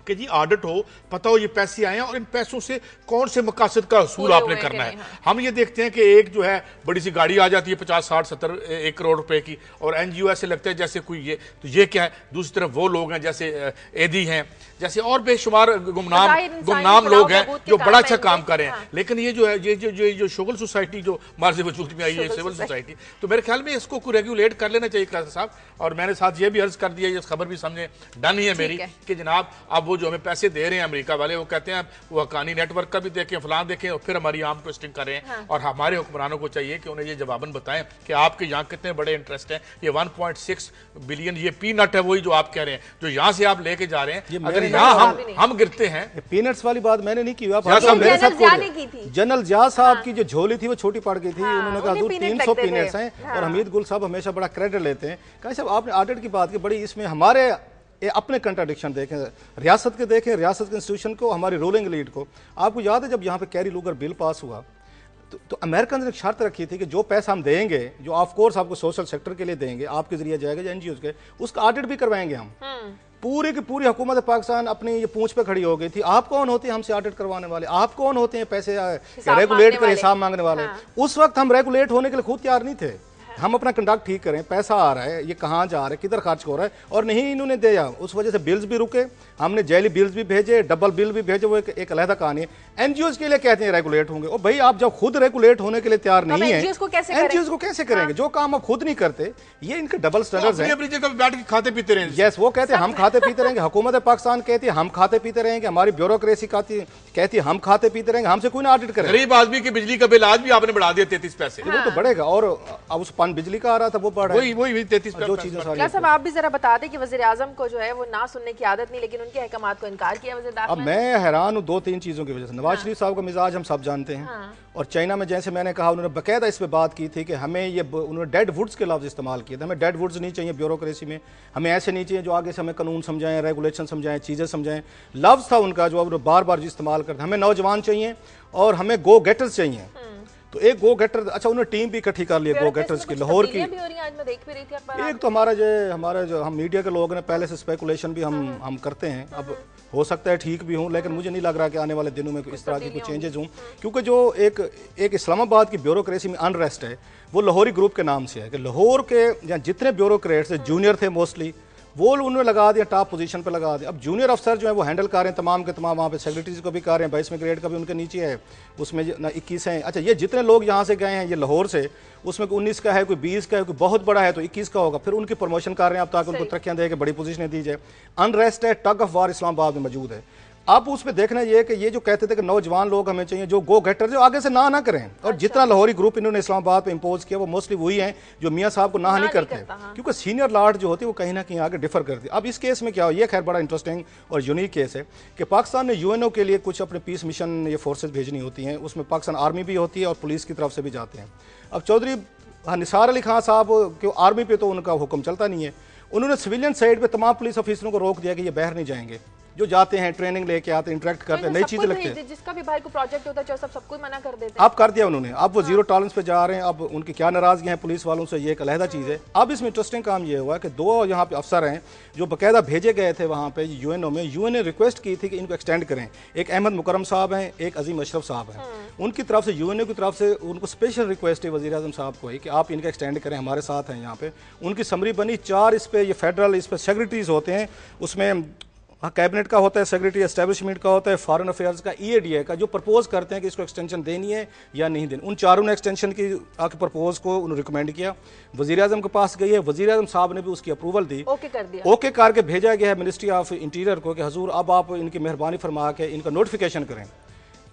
कि जी ऑडिट हो, पता हो ये पैसे आए हैं और इन पैसों से कौन से मकासद का हसूल आपने करना है। हम ये देखते हैं कि एक जो है बड़ी सी गाड़ी आ जाती है 50, 60, 70, 1 करोड़ रुपए की और एनजीओ ऐसे लगता है जैसे कोई ये, तो ये क्या है? दूसरी तरफ वो लोग हैं जैसे एदी हैं, जैसे और बेशुमार गुमनाम लोग हैं जो बड़ा अच्छा काम कर रहे हैं। लेकिन ये जो है ये जो शुगल सोसाइटी जो मार्ज वजूद में आई है, सिविल सोसाइटी, तो मेरे ख्याल में इसको कोई रेगुलेट कर लेना चाहिए क्लास साहब। और मैंने साथ ये भी अर्ज कर दिया, ये खबर भी समझे डन ही है मेरी कि जनाब अब वो जो हमें पैसे दे रहे हैं अमेरिका वाले, वो कहते हैं वो हकानी नेटवर्क का भी देखें, फलां देखें और फिर हमारी आम ट्विस्टिंग कर रहे हैं। और हमारे हुक्मरानों को चाहिए कि उन्हें ये जवाबन बताएं कि आपके यहाँ कितने बड़े इंटरेस्ट हैं। ये 1.6 बिलियन ये पीनट है, वही जो आप कह रहे हैं, जो यहाँ से आप लेके जा रहे हैं। अगर यहाँ हम गिरते हैं, पीनट्स वाली बात मैंने नहीं की, जनरल जिया साहब की जो झोली थी वो छोटी पड़ गई थी। उन्होंने कहा 300 पीनट्स हैं और हमीद गुल साहब हमेशा बड़ा क्रेडिट लेते हैं। कहा साहब आपने ऑडिट की बात की बड़ी, इसमें हमारे अपने कंट्राडिक्शन देखें, रियासत के देखें, रियासत के इंस्टीट्यूशन को, हमारी रूलिंग लीड को। आपको याद है जब यहाँ पे कैरी लूगर बिल पास हुआ तो अमेरिकन ने एक शर्त रखी थी कि जो पैसा हम देंगे, जो ऑफ कोर्स आपको सोशल सेक्टर के लिए देंगे, आपके जरिए जाएगा या एनजीओ के, उसका ऑडिट भी करवाएंगे हम। पूरी की पूरी हुकूमत पाकिस्तान अपनी ये पूंछ पे खड़ी हो गई थी। आप कौन होते हैं हमसे ऑडिट करवाने वाले? आप कौन होते हैं पैसे रेगुलेट कर हिसाब मांगने वाले? उस वक्त हम रेगुलेट होने के लिए खुद तैयार नहीं थे। हम अपना कंडक्ट ठीक करें, पैसा आ रहा है, ये कहाँ जा रहा है, किधर खर्च हो रहा है, और नहीं इन्होंने दिया। उस वजह से बिल्स भी रुके, हमने जेली बिल्स भी भेजे, डबल बिल भी भेजे, वो एक अलहदा कहानी है। एनजीओज के लिए कहते हैं रेगुलेट होंगे, और भाई आप जब खुद रेगुलेट होने के लिए तैयार नहीं है, एनजीओज को कैसे करेंगे? जो काम आप खुद नहीं करते, ये इनके डबल स्टैंडर्ड्स हैं। बैठ के खाते पीते रहेंगे। यस, वो कहते हैं हम खाते पीते रहेंगे, हुकूमत पाकिस्तान कहती है हम खाते पीते रहेंगे, हमारी ब्यूरोक्रेसी कहती है हम खाते पीते रहेंगे, हमसे कोई ना ऑडिट करे। गरीब आदमी की बिजली का बिल आज भी आपने बढ़ा दिया 33 पैसे, वो तो बढ़ेगा। और अब उस पानी बिजली का आ रहा था वो बढ़ रहा है, वही 33 जो चीजें सारी। क्या सब आप भी जरा बता दें कि वज़ीर आज़म को जो है वो ना सुनने की आदत नहीं, लेकिन उनके अहकामात को इनकार किया वज़ीर अब दाखिला ने। मैं हैरान हूँ 2-3 चीज़ों की वजह से। नवाज शरीफ साहब का मिजाज हम सब जानते हैं, और चाइना में जैसे मैंने कहा उन्होंने बाकायदा इस पर बात की थी कि हमें ये, उन्होंने डेड वुड्स के लफ्ज़ इस्तेमाल किए थे, हमें डेड वुड्स नहीं चाहिए ब्यूरोक्रेसी में, हमें ऐसे नहीं चाहिए जो आगे से हमें कानून समझाएं, रेगुलेशन समझाएं, चीज़ें समझाएं। लफ्ज़ था उनका जो अब बार बार इस्तेमाल करते, हमें नौजवान चाहिए और हमें गो गेटर्स चाहिए। तो एक गो गेटर, अच्छा उन्होंने टीम भी इकट्ठी कर ली गो गेटर्स की, लाहौर की। एक तो हमारा जो हम मीडिया के लोग हैं पहले से स्पेकुलेशन भी हम करते हैं, अब हो सकता है ठीक भी हूँ, लेकिन मुझे नहीं लग रहा कि आने वाले दिनों में इस तरह की कुछ चेंजेस हों, क्योंकि जो एक इस्लामाबाद की ब्यूरोक्रेसी में अनरेस्ट है वो लाहौरी ग्रुप के नाम से है कि लाहौर के जितने ब्यूरोक्रेट्स जूनियर थे मोस्टली वो उन्होंने लगा दिया, टॉप पोजीशन पे लगा दिया। अब जूनियर अफसर जो है वो हैंडल कर रहे हैं तमाम के तमाम, वहाँ पे सेक्रेटरीज को भी कर रहे हैं, 22वें ग्रेड का भी उनके नीचे है, उसमें 21 हैं। अच्छा, ये जितने लोग यहाँ से गए हैं ये लाहौर से, उसमें कोई 19 का है, कोई 20 का है, कोई बहुत बड़ा है तो 21 का होगा, फिर उनकी प्रमोशन कर रहे हैं अब ताकि उनको तरक्कियाँ दे के बड़ी पोजीशनें दी जाए। अनरेस्ट है, टग ऑफ वार इस्लामाबाद में मौजूद है। अब उस पर देखना ये कि ये जो कहते थे कि नौजवान लोग हमें चाहिए जो गो गेटर जो आगे से ना करें, और जितना लाहौरी ग्रुप इन्होंने इस्लामाबाद पे इंपोज किया वो मोस्टली वही हैं जो मियाँ साहब को ना नहीं करते, क्योंकि सीनियर लॉर्ड जो होती है वो कहीं ना कहीं आगे डिफर करती है। अब इस केस में क्या हो, ये खैर बड़ा इंटरेस्टिंग और यूनिक केस है कि पाकिस्तान ने यूएनओ के लिए कुछ अपने पीस मिशन ये फोर्सेज भेजनी होती हैं, उसमें पाकिस्तान आर्मी भी होती है और पुलिस की तरफ से भी जाते हैं। अब चौधरी निसार अली खान साहब क्यों आर्मी पे तो उनका हुक्म चलता नहीं है, उन्होंने सिविलियन साइड पे तमाम पुलिस ऑफिसरों को रोक दिया कि ये बाहर नहीं जाएंगे, जो जाते हैं ट्रेनिंग लेके आते हैं, इंटरेक्ट करते हैं, नई चीजें लगती है। जिसका भी भाई को प्रोजेक्ट होता है सबको मना कर देते हैं। अब कर दिया उन्होंने, अब वो जीरो टॉलरेंस पे जा रहे हैं। अब उनकी क्या नाराजगी है पुलिस वालों से, ये एक अलहदा चीज़ है। अब इसमें इंटरेस्टिंग काम ये हुआ कि 2 यहाँ पे अफसर हैं जो बाकायदा भेजे गए थे वहाँ पे यूएनओ में, यूएन ने रिक्वेस्ट की थी कि इनको एक्सटेंड करें। एक अहमद मुकरम साहब हैं, एक अजीम अशरफ साहब हैं, उनकी तरफ से यूएनओ की तरफ से उनको स्पेशल रिक्वेस्ट है वज़ीर आज़म साहब को कि आप इनका एक्सटेंड करें, हमारे साथ हैं यहाँ पे। उनकी समरी बनी 4 इस पे, ये फेडरल इस पे सेक्रेटरीज होते हैं, उसमें कैबिनेट का होता है सेक्रेटरी, एस्टेब्लिशमेंट का होता है, फॉरेन अफेयर्स का, ईएडीए का, जो प्रपोज करते हैं कि इसको एक्सटेंशन देनी है या नहीं देनी। उन चारों ने एक्सटेंशन की आके प्रपोज को उन्होंने रिकमेंड किया, वज़ीर आज़म के पास गई है, वज़ीर आज़म साहब ने भी उसकी अप्रूवल दी, ओके कर दिया, ओके करके भेजा गया है मिनिस्ट्री ऑफ इंटीरियर को कि हजूर अब आप इनकी मेहरबानी फरमा के इनका नोटिफिकेशन करें।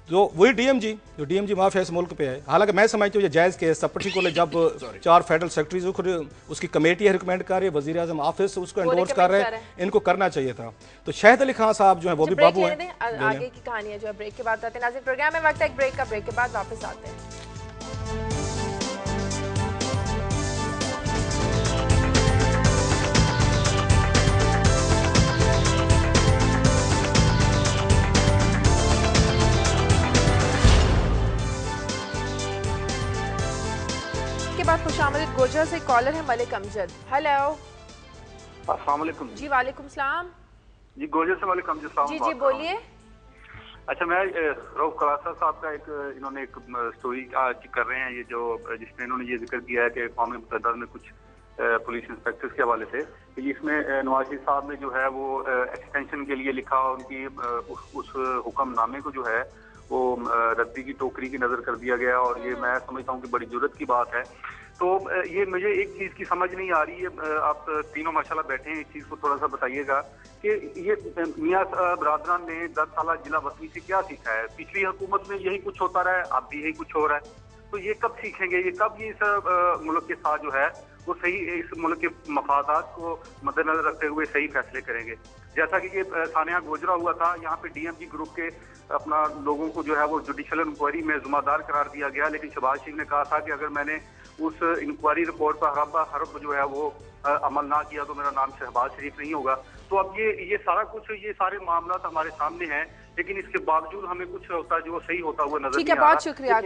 तो वही डीएमजी जो डीएमजी माफिया इस मुल्क पे है, हालांकि मैं समझती हूँ ये जायज़ केस था, पर्टिकुलर जब 4 फेडरल सेक्रेटरीज उसकी कमेटी है रिकमेंड कर रही है, वज़ीर आज़म ऑफिस उसको एंडोर्स कर रहे हैं, इनको करना चाहिए था। तो शहद अली खान साहब जो है वो भी बाबू हैं। आगे की कहानी है जो है ब्रेक के बाद आते हैं। नाज़रीन प्रोग्राम में वक्त है एक ब्रेक का, ब्रेक के बाद वापस आते हैं। के बाद खुशामदीद गोजरा से कॉलर है मलिक अमजद। हेलो, अस्सलाम वालेकुम। जी वालेकुम सलाम। जी गोजर से मलिक अमजद साहब। जी बोलिए। अच्छा, मैं रऊफ कलासा साहब का इन्होंने एक स्टोरी कर रहे हैं, ये जो जिसमें इन्होंने ये जिक्र किया है कि कौमी मुतहदा में कुछ पुलिस इंस्पेक्टर्स के हवाले से कि इसमें नवाज शरीफ साहब ने जो है वो एक्सटेंशन के लिए लिखा, उनकी उस हुक्मनामे को जो है वो रद्दी की टोकरी की नजर कर दिया गया, और ये मैं समझता हूँ कि बड़ी जरूरत की बात है। तो ये मुझे एक चीज की समझ नहीं आ रही है, आप तीनों माशाल्लाह बैठे हैं, इस चीज को थोड़ा सा बताइएगा कि ये मियां बरादरान ने 10 साल जिला वतनी से क्या सीखा है? पिछली हुकूमत में यही कुछ होता रहा है, अब भी यही कुछ हो रहा है, तो ये कब सीखेंगे? ये कब ये इस मुल्क के साथ जो है वो सही, इस मुल्क के मफादात को मद्देनजर रखते हुए सही फैसले करेंगे? जैसा कि ये सानिया गोजरा हुआ था, यहाँ पे डीएमजी ग्रुप के अपना लोगों को जो है वो जुडिशल इंक्वायरी में जुम्मेदार करार दिया गया, लेकिन शहबाज शरीफ ने कहा था कि अगर मैंने उस इंक्वायरी रिपोर्ट पर हरब जो है वो अमल ना किया तो मेरा नाम शहबाज शरीफ नहीं होगा। तो अब ये सारा कुछ, ये सारे मामला हमारे सामने हैं, लेकिन इसके बावजूद हमें कुछ होता है जो सही होता हुआ नजर नहीं आ रहा। बहुत शुक्रिया।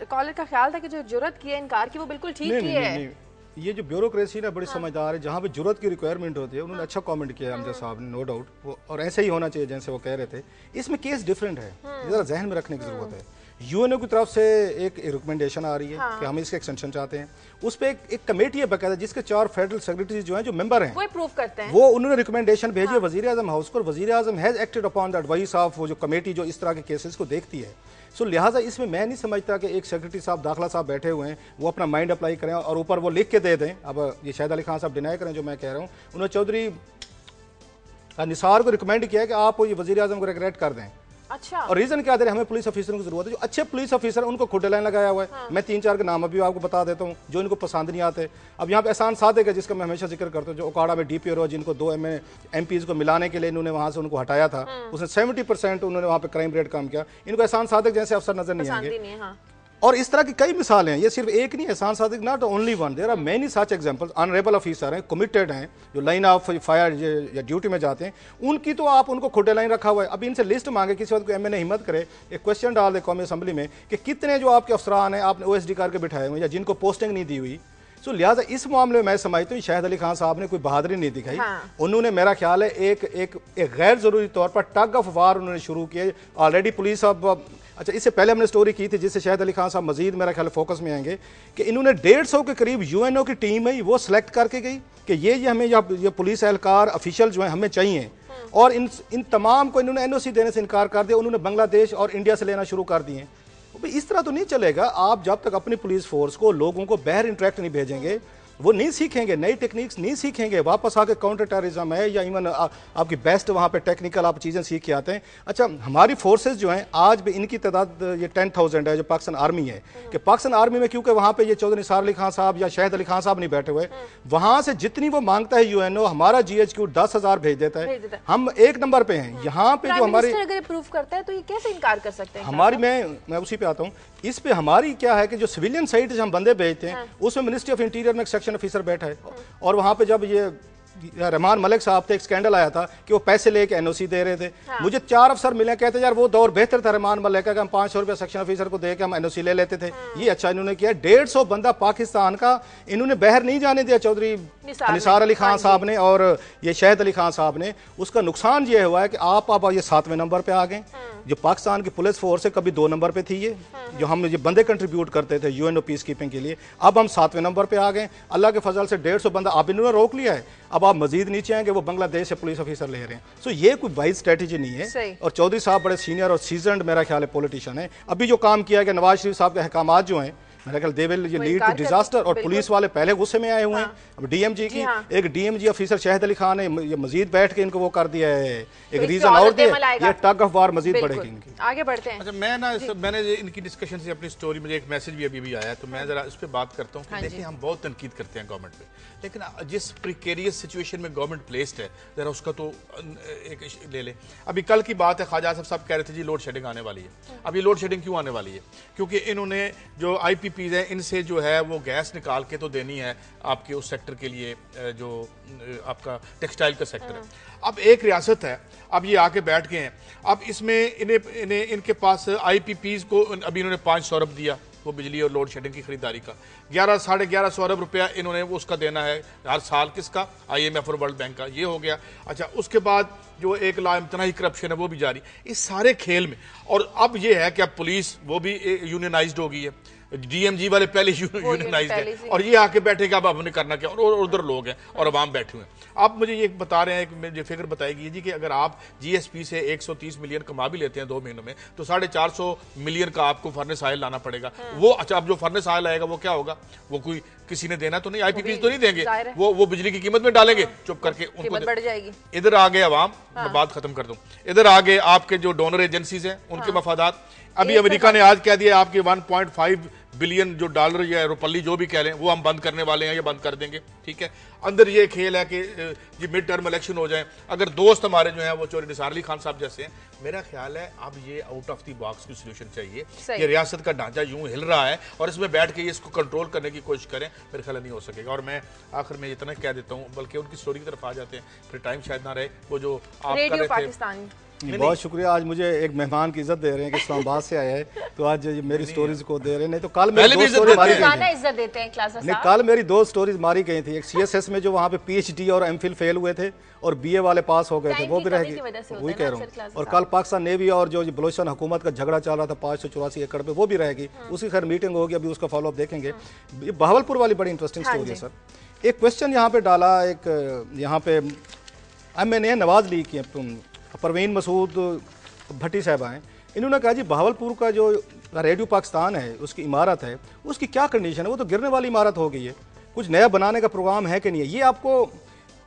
कॉलर का ख्याल था कि जो जुर्रत की है इनकार की वो बिल्कुल ठीक की है। ये जो ब्यूरोक्रेसी ना बड़ी समझदार है, जहाँ पे जरूरत की रिक्वायरमेंट होती है, उन्होंने अच्छा कमेंट किया अमजद साहब ने, नो डाउट, और ऐसे ही होना चाहिए जैसे वो कह रहे थे। इसमें केस डिफरेंट है, जरा जहन में रखने की जरूरत है। यूएनओ की तरफ से एक रिकमेंडेशन आ रही है कि हम इसके एक्सटेंशन चाहते हैं, उस पर एक कमेटी है बकायदा जिसके 4 फेडरल सेक्रेटरी जो हैं जो मेंबर हैं, वो अप्रूव करते हैं, वो उन्होंने रिकमेंडेशन भेजी है वजीर आजम हाउस को, और वजीर आजम has acted upon the advice of वो जो कमेटी जो इस तरह के केसेस को देखती है। सो लिहाजा इसमें मैं नहीं समझता कि एक सेक्रेटरी साहब दाखिला साहब बैठे हुए हैं वो अपना माइंड अप्लाई करें और ऊपर वो लिख के दे दें। अब ये शहद अली खान साहब डिनाई करें जो मैं कह रहा हूँ, उन्होंने चौधरी निसार को रिकमेंड किया है कि आप ये वजीर आजम को रेगुलेट कर दें, अच्छा। और रीजन क्या दे रहे हैं, हमें पुलिस ऑफिसरों की जरूरत है, जो अच्छे पुलिस ऑफिसर हैं उनको खुडे लाइन लगाया हुआ है। हाँ। मैं 3-4 के नाम अभी आपको बता देता हूँ जो इनको पसंद नहीं आते। अब यहाँ पे एहसान सादिक है जिसका मैं हमेशा जिक्र करता हूँ, जो ओकाड़ा में DPO रहा, जिनको 2 MPs को मिलाने के लिए इन्होंने वहाँ से उनको हटाया था, उसने 70% उन्होंने वहाँ पे क्राइम रेट कम किया। इनको एहसान सादिक जैसे अफसर नजर नहीं आएंगे। और इस तरह की कई मिसालें हैं, ये सिर्फ एक नहीं है। Ehsan Sadiq not only one, there are many such examples. Honourable officer हैं, कमिटेड हैं, जो लाइन ऑफ फायर या ड्यूटी में जाते हैं, उनकी तो आप उनको खुडे लाइन रखा हुआ है। अब इनसे लिस्ट मांगे, किसी वक्त MNA हिम्मत करे एक क्वेश्चन डाल दे कौमी असम्बली में कि कितने जो आपके अफसरान हैं आपने OSD करके बिठाए हुए या जिनको पोस्टिंग नहीं दी हुई। सो लिहाजा इस मामले में मैं समझता हूँ शाहिद अली खान साहब ने कोई बहादुरी नहीं दिखाई। हाँ। उन्होंने, मेरा ख्याल है, एक गैर जरूरी तौर पर टग ऑफ वार उन्होंने शुरू किए। ऑलरेडी पुलिस अब, अच्छा इससे पहले हमने स्टोरी की थी जिससे शाहिद अली खान साहब मजीद मेरा ख्याल फोकस में आएंगे कि इन्होंने 150 के करीब UNO की टीम है वो सिलेक्ट करके गई कि ये हमें ये पुलिस एहलकार ऑफिशियल जो है हमें चाहिए, और इन तमाम को इन्होंने NOC देने से इनकार कर दिया। उन्होंने बांग्लादेश और इंडिया से लेना शुरू कर दिए। इस तरह तो नहीं चलेगा। आप जब तक अपनी पुलिस फोर्स को, लोगों को बाहर इंटरेक्ट नहीं भेजेंगे, वो नहीं सीखेंगे, नई टेक्निक्स नहीं सीखेंगे, वापस आके काउंटर टेररिज्म है या इवन आपकी बेस्ट वहाँ पे टेक्निकल आप चीज़ें सीख के आते हैं। अच्छा, हमारी फोर्सेस जो हैं आज भी इनकी तादाद ये 10,000 है जो पाकिस्तान आर्मी है, कि पाकिस्तान आर्मी में क्योंकि वहाँ पे ये चौधरी निसार अली खान साहब या शाहिद अली खान साहब नहीं बैठे हुए, वहाँ से जितनी वो मांगता है UNO, हमारा GHQ 10,000 भेज देता है। हम 1 नंबर पे हैं। यहाँ पे जो हमारी अगर प्रूव करता है तो ये कैसे इनकार कर सकते हैं? हमारी, मैं उसी पे आता हूँ। इस पे हमारी क्या है कि जो सिविलियन साइड से हम बंदे भेजते हैं, उसमें मिनिस्ट्री ऑफ इंटीरियर में एक सेक्शन ऑफिसर बैठा है, और वहाँ पे जब ये रहमान मलिक साहब थे, एक स्कैंडल आया था कि वो पैसे लेके NOC दे रहे थे। हाँ। मुझे 4 अफसर मिले, कहते यार वो दौर बेहतर था रहमान मलिक का, हम 500 रुपया सेक्शन ऑफिसर को दे के हम NOC ले लेते थे। हाँ। ये अच्छा इन्होंने किया। 150 बंदा पाकिस्तान का इन्होंने बाहर नहीं जाने दिया चौधरी निसार अली खान साहब ने और ये शाहिद अली खान साहब ने। उसका नुकसान ये हुआ है कि आप ये 7वें नंबर पे आ गए। जो पाकिस्तान की पुलिस फोर्स है कभी 2 नंबर पे थी, ये जो हम ये बंदे कंट्रीब्यूट करते थे UNO पीस कीपिंग के लिए, अब हम 7वें नंबर पे आ गए। अल्लाह के फजल से 150 बंदा अब इन्होंने रोक लिया है। अब आप मजीद नीचे आएंगे, वो बांग्लादेश से पुलिस ऑफिसर ले रहे हैं। सो ये कोई वाइज स्ट्रेटेजी नहीं है। और चौधरी साहब बड़े सीनियर और सीजनड मेरा ख्याल है पॉलिटिशियन है। अभी जो काम किया गया, नवाज शरीफ साहब के अहकामात जो हैं, मेरा ख्याल they will lead to disaster. और पुलिस वाले पहले गुस्से में आए हुए हैं। अब DMG की एक DMG ऑफिसर शाहिद अली खान ने ये मजीद बैठ के इनको वो कर दिया है, एक रीजन और दिया, ये टग ऑफ वार मजीद बढ़ेगी इनकी। आगे बढ़ते हैं। अच्छा, मैंने इनकी डिस्कशन से अपनी स्टोरी में एक मैसेज भी अभी आया, तो मैं जरा इस पे बात करता हूँ कि देखिए हम बहुत तनकीद करते हैं गवर्नमेंट पे, लेकिन जिस प्रिकेरियस सिचुएशन में गवर्नमेंट प्लेस्ड है, जरा उसका तो एक ले ले। अभी कल की बात है, ख्वाजा साहब कह रहे थे जी लोड शेडिंग आने वाली है। अब ये लोड शेडिंग क्यों आने वाली है? क्योंकि इन्होंने जो IPPs हैं, इनसे जो है वो गैस निकाल के तो देनी है आपके उस सेक्टर के लिए जो आपका टेक्सटाइल का सेक्टर है। अब एक रियासत है, अब ये आके बैठ गए हैं। अब इसमें इन्हें इनके पास IPPs को अभी इन्होंने 500 अरब दिया वो बिजली और लोड शेडिंग की खरीदारी का, 11-11.5 अरब रुपया इन्होंने उसका देना है हर साल। किसका? IMF और वर्ल्ड बैंक का। ये हो गया। अच्छा, उसके बाद जो एक लाइमतनाही करप्शन है वो भी जारी। इस सारे खेल में और अब ये है कि अब पुलिस वो भी यूनियनाइज्ड हो गई है। DMG वाले पहले यूनियनाइज्ड है और ये आके बैठे कि अब हमने करना क्या, और उधर लोग हैं और अवाम बैठे हुए हैं। आप मुझे ये बता रहे हैं, मुझे फिगर बताएगी जी कि अगर आप GSP से 130 मिलियन कमा भी लेते हैं 2 महीनों में, तो 450 मिलियन का आपको फर्नेस ऑयल लाना पड़ेगा। वो अच्छा, अब जो फर्नेस ऑयल आएगा वो क्या होगा? वो कोई किसी ने देना तो नहीं, IPPs तो नहीं देंगे, वो बिजली की कीमत में डालेंगे चुप करके, उनको बढ़ जाएगी। इधर आगे अवाम, मैं बात खत्म कर दूं, इधर आगे आपके जो डोनर एजेंसीज हैं उनके मफादात। अभी अमेरिका ने आज कह दिया आपके 1.5 बिलियन जो डॉलर या रुपल्ली जो भी कह लें वो हम बंद करने वाले हैं या बंद कर देंगे। ठीक है, अंदर ये खेल है कि जी मिड टर्म इलेक्शन हो जाए। अगर दोस्त हमारे जो हैं वो चौधरी निसार अली खान साहब जैसे हैं, मेरा ख्याल है अब ये आउट ऑफ द बॉक्स की सोल्यूशन चाहिए। ये रियासत का ढांचा यूं हिल रहा है और इसमें बैठ के इसको कंट्रोल करने की कोशिश करें, मेरे ख्याल नहीं हो सकेगा। और मैं आखिर में इतना कह देता हूँ, बल्कि उनकी स्टोरी की तरफ आ जाते हैं, फिर टाइम शायद ना रहे। वो जो आप कर रहे थे, बहुत शुक्रिया। आज मुझे एक मेहमान की इज्जत दे रहे हैं कि इस्लामाबाद से आया है, तो आज मेरी स्टोरीज को दे रहे हैं। नहीं तो कल मेरी 2 स्टोरी मारी गई थी। नहीं, कल मेरी 2 स्टोरीज मारी गई थी। एक CSS में जो वहाँ पे PhD और MPhil फेल हुए थे और BA वाले पास हो गए थे, वो भी रह गई, वही कह रहा हूँ। और कल पाकिस्तान नेवी और जो बलोचिस्तान हुकूमत का झगड़ा चल रहा था 584 एकड़ पे, वो भी रह गई। उसकी खैर मीटिंग होगी, अभी उसका फॉलोअप देखेंगे। ये बहावलपुर वाली बड़ी इंटरेस्टिंग स्टोरी है सर। एक क्वेश्चन यहाँ पे डाला, एक यहाँ पे MNA नवाज लीग की परवीन मसूद भट्टी साहबा हैं, इन्होंने कहा जी बहावलपुर का जो रेडियो पाकिस्तान है उसकी इमारत है, उसकी क्या कंडीशन है? वो तो गिरने वाली इमारत हो गई है, कुछ नया बनाने का प्रोग्राम है कि नहीं है? ये आपको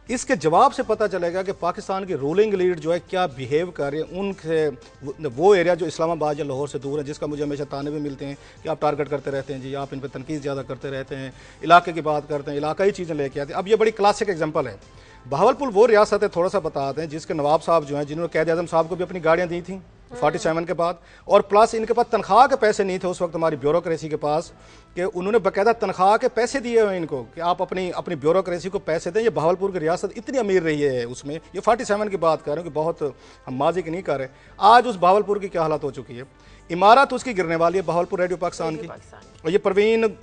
इसके जवाब से पता चलेगा कि पाकिस्तान की रूलिंग लीड जो है क्या बिहेव कर रही है उनसे। वो एरिया जो इस्लामाबाद या लाहौर से दूर है, जिसका मुझे हमेशा ताने भी मिलते हैं कि आप टारगेट करते रहते हैं जी, आप इन पर तनकीद ज़्यादा करते रहते हैं, इलाके की बात करते हैं, इलाकाई चीज़ें लेके आते हैं। अब ये बड़ी क्लासिक एग्जाम्पल है। बहावलपुर वो रियासत है, थोड़ा सा बताते हैं, जिसके नवाब साहब जो हैं, जिन्होंने कैद आज़म साहब को भी अपनी गाड़ियाँ दी थी 47 के बाद, और प्लस इनके पास तनख्वाह के पैसे नहीं थे उस वक्त हमारी ब्यूरोक्रेसी के पास, कि उन्होंने बाकायदा तनख्वाह के पैसे दिए हुए इनको कि आप अपनी ब्यूरोक्रेसी को पैसे दें। ये बहावलपुर की रियासत इतनी अमीर रही है उसमें, ये 47 की बात कर रहे हैं कि बहुत हम माजी की नहीं कर रहे। आज उस बहावलपुर की क्या हालत हो चुकी है, इमारत उसकी गिरने वाली है, बहावलपुर रेडियो पाकिस्तान की। और ये परवीन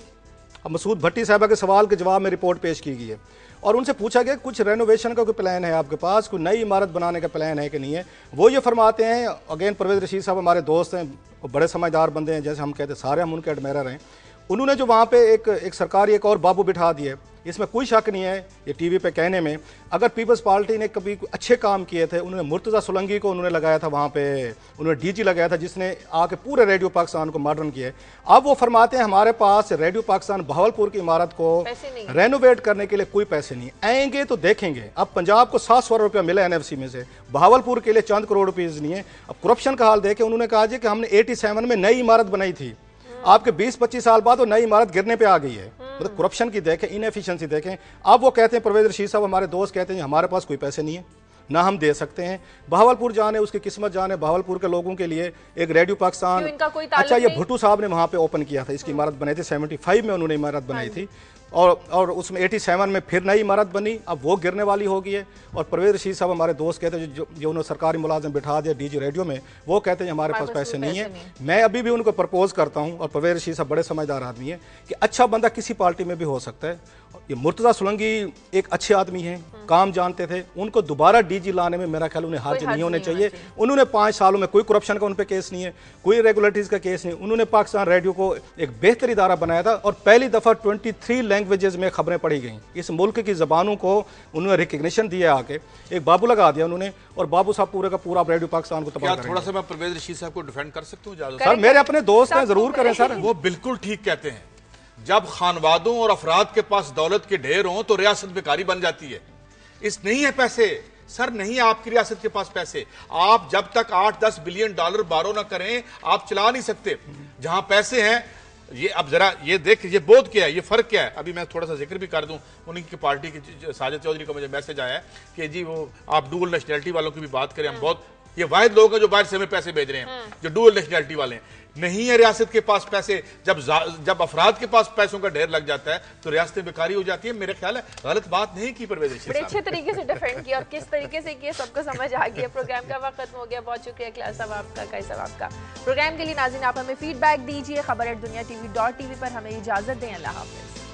मसूद भट्टी साहबा के सवाल के जवाब में रिपोर्ट पेश की गई है और उनसे पूछा गया कुछ रेनोवेशन का कोई प्लान है आपके पास, कोई नई इमारत बनाने का प्लान है कि नहीं है। वो ये फरमाते हैं, अगेन परवेज़ रशीद साहब हमारे दोस्त हैं, बड़े समझदार बंदे हैं, जैसे हम कहते हैं सारे हम उनके एडमायरर हैं। उन्होंने जो वहाँ पे एक सरकारी एक और बाबू बिठा दिए, इसमें कोई शक नहीं है ये टीवी पे कहने में। अगर पीपल्स पार्टी ने कभी अच्छे काम किए थे, उन्होंने मुर्तज़ा सोलंकी को उन्होंने लगाया था वहाँ पे, उन्होंने डीजी लगाया था जिसने आके पूरे रेडियो पाकिस्तान को मॉडर्न किया। अब वो फरमाते हैं हमारे पास रेडियो पाकिस्तान बहावलपुर की इमारत को रेनोवेट करने के लिए कोई पैसे नहीं आएंगे तो देखेंगे। अब पंजाब को 700 रुपया मिला NFC में से, बहावलपुर के लिए चंद करोड़ रुपीज़ नहीं है। अब करप्शन का हाल देखे, उन्होंने कहा जी कि हमने 87 में नई इमारत बनाई थी, आपके 20-25 साल बाद वो नई इमारत गिरने पे आ गई है। मतलब करप्शन की देखें, इनएफिशिएंसी देखें। अब वो कहते हैं, परवेज़ रशीद साहब हमारे दोस्त कहते हैं हमारे पास कोई पैसे नहीं है, ना हम दे सकते हैं। बहावलपुर जाने, उसकी किस्मत जाने, बहावलपुर के लोगों के लिए एक रेडियो पाकिस्तान। अच्छा, ये भुट्टू साहब ने वहाँ पे ओपन किया था, इसकी इमारत बनाई थी 75 में उन्होंने इमारत बनाई थी, और उसमें 87 में फिर नई इमारत बनी, अब वो गिरने वाली हो गई है। और परवेज़ रशीद साहब हमारे दोस्त कहते हैं जो उन्होंने सरकारी मुलाजिम बिठा दिया डीजी रेडियो में, वो कहते हैं हमारे पास पैसे नहीं है। मैं अभी भी उनको प्रपोज करता हूँ, और परवेज़ रशीद साहब बड़े समझदार आदमी है, कि अच्छा बंदा किसी पार्टी में भी हो सकता है। ये मुर्तज़ा सोलंकी एक अच्छे आदमी हैं, काम जानते थे, उनको दोबारा डीजी लाने में मेरा ख्याल उन्हें हर्ज नहीं होने चाहिए। उन्होंने 5 सालों में कोई करप्शन का उन पर केस नहीं है, कोई रेगुलेटरीज का केस नहीं। उन्होंने पाकिस्तान रेडियो को एक बेहतर इदारा बनाया था, और पहली दफ़ा 23 लैंग्वेजेस में खबरें पढ़ी गई। इस मुल्क की ज़बानों को उन्होंने रिकग्निशन दिया, आके एक बाबू लगा दिया उन्होंने, और बाबू साहब पूरे का पूरा रेडियो पाकिस्तान को तबाह करेंगे। थोड़ा सा मैं परवेज़ रशीद साहब को डिफेंड कर सकता हूँ सर, मेरे अपने दोस्त हैं, जरूर करें सर। वो बिल्कुल ठीक कहते हैं, जब खानवादों और अफराद के पास दौलत के ढेर हों तो रियासत बेकारी बन जाती है। इस नहीं है पैसे सर, नहीं है आपकी रियासत के पास पैसे। आप जब तक 8-10 बिलियन डॉलर बारो ना करें आप चला नहीं सकते। जहां पैसे हैं, ये अब जरा ये देख, ये बोध क्या है, ये फर्क क्या है। अभी मैं थोड़ा सा जिक्र भी कर दूं, उन्हीं की पार्टी की साजिद चौधरी का मुझे मैसेज आया है कि जी वो आप डुअल नेशनैलिटी वालों की भी बात करें। हम बहुत, ये वाहिद लोग हैं जो बाहर से हमें पैसे भेज रहे हैं, जो डुअल नेशनैलिटी वाले हैं। नहीं है रियासत के पास पैसे। जब अफराद के पास पैसों का ढेर लग जाता है तो रियासतें बेकारी हो जाती है। मेरे ख्याल है गलत बात नहीं की परवेज़ रशीद साहब। बड़े अच्छे तरीके से डिफेंड किया, और किस तरीके से किया सबको समझ आ गया। प्रोग्राम का वक्त खत्म हो गया। बहुत शुक्रिया क्लास साहब आपका, काई साहब आपका। प्रोग्राम के लिए नाज़रीन आप हमें फीडबैक दीजिए। खबर@दुनिया TV.tv पर हमें इजाजत दें। अल्लाह हाफिज़।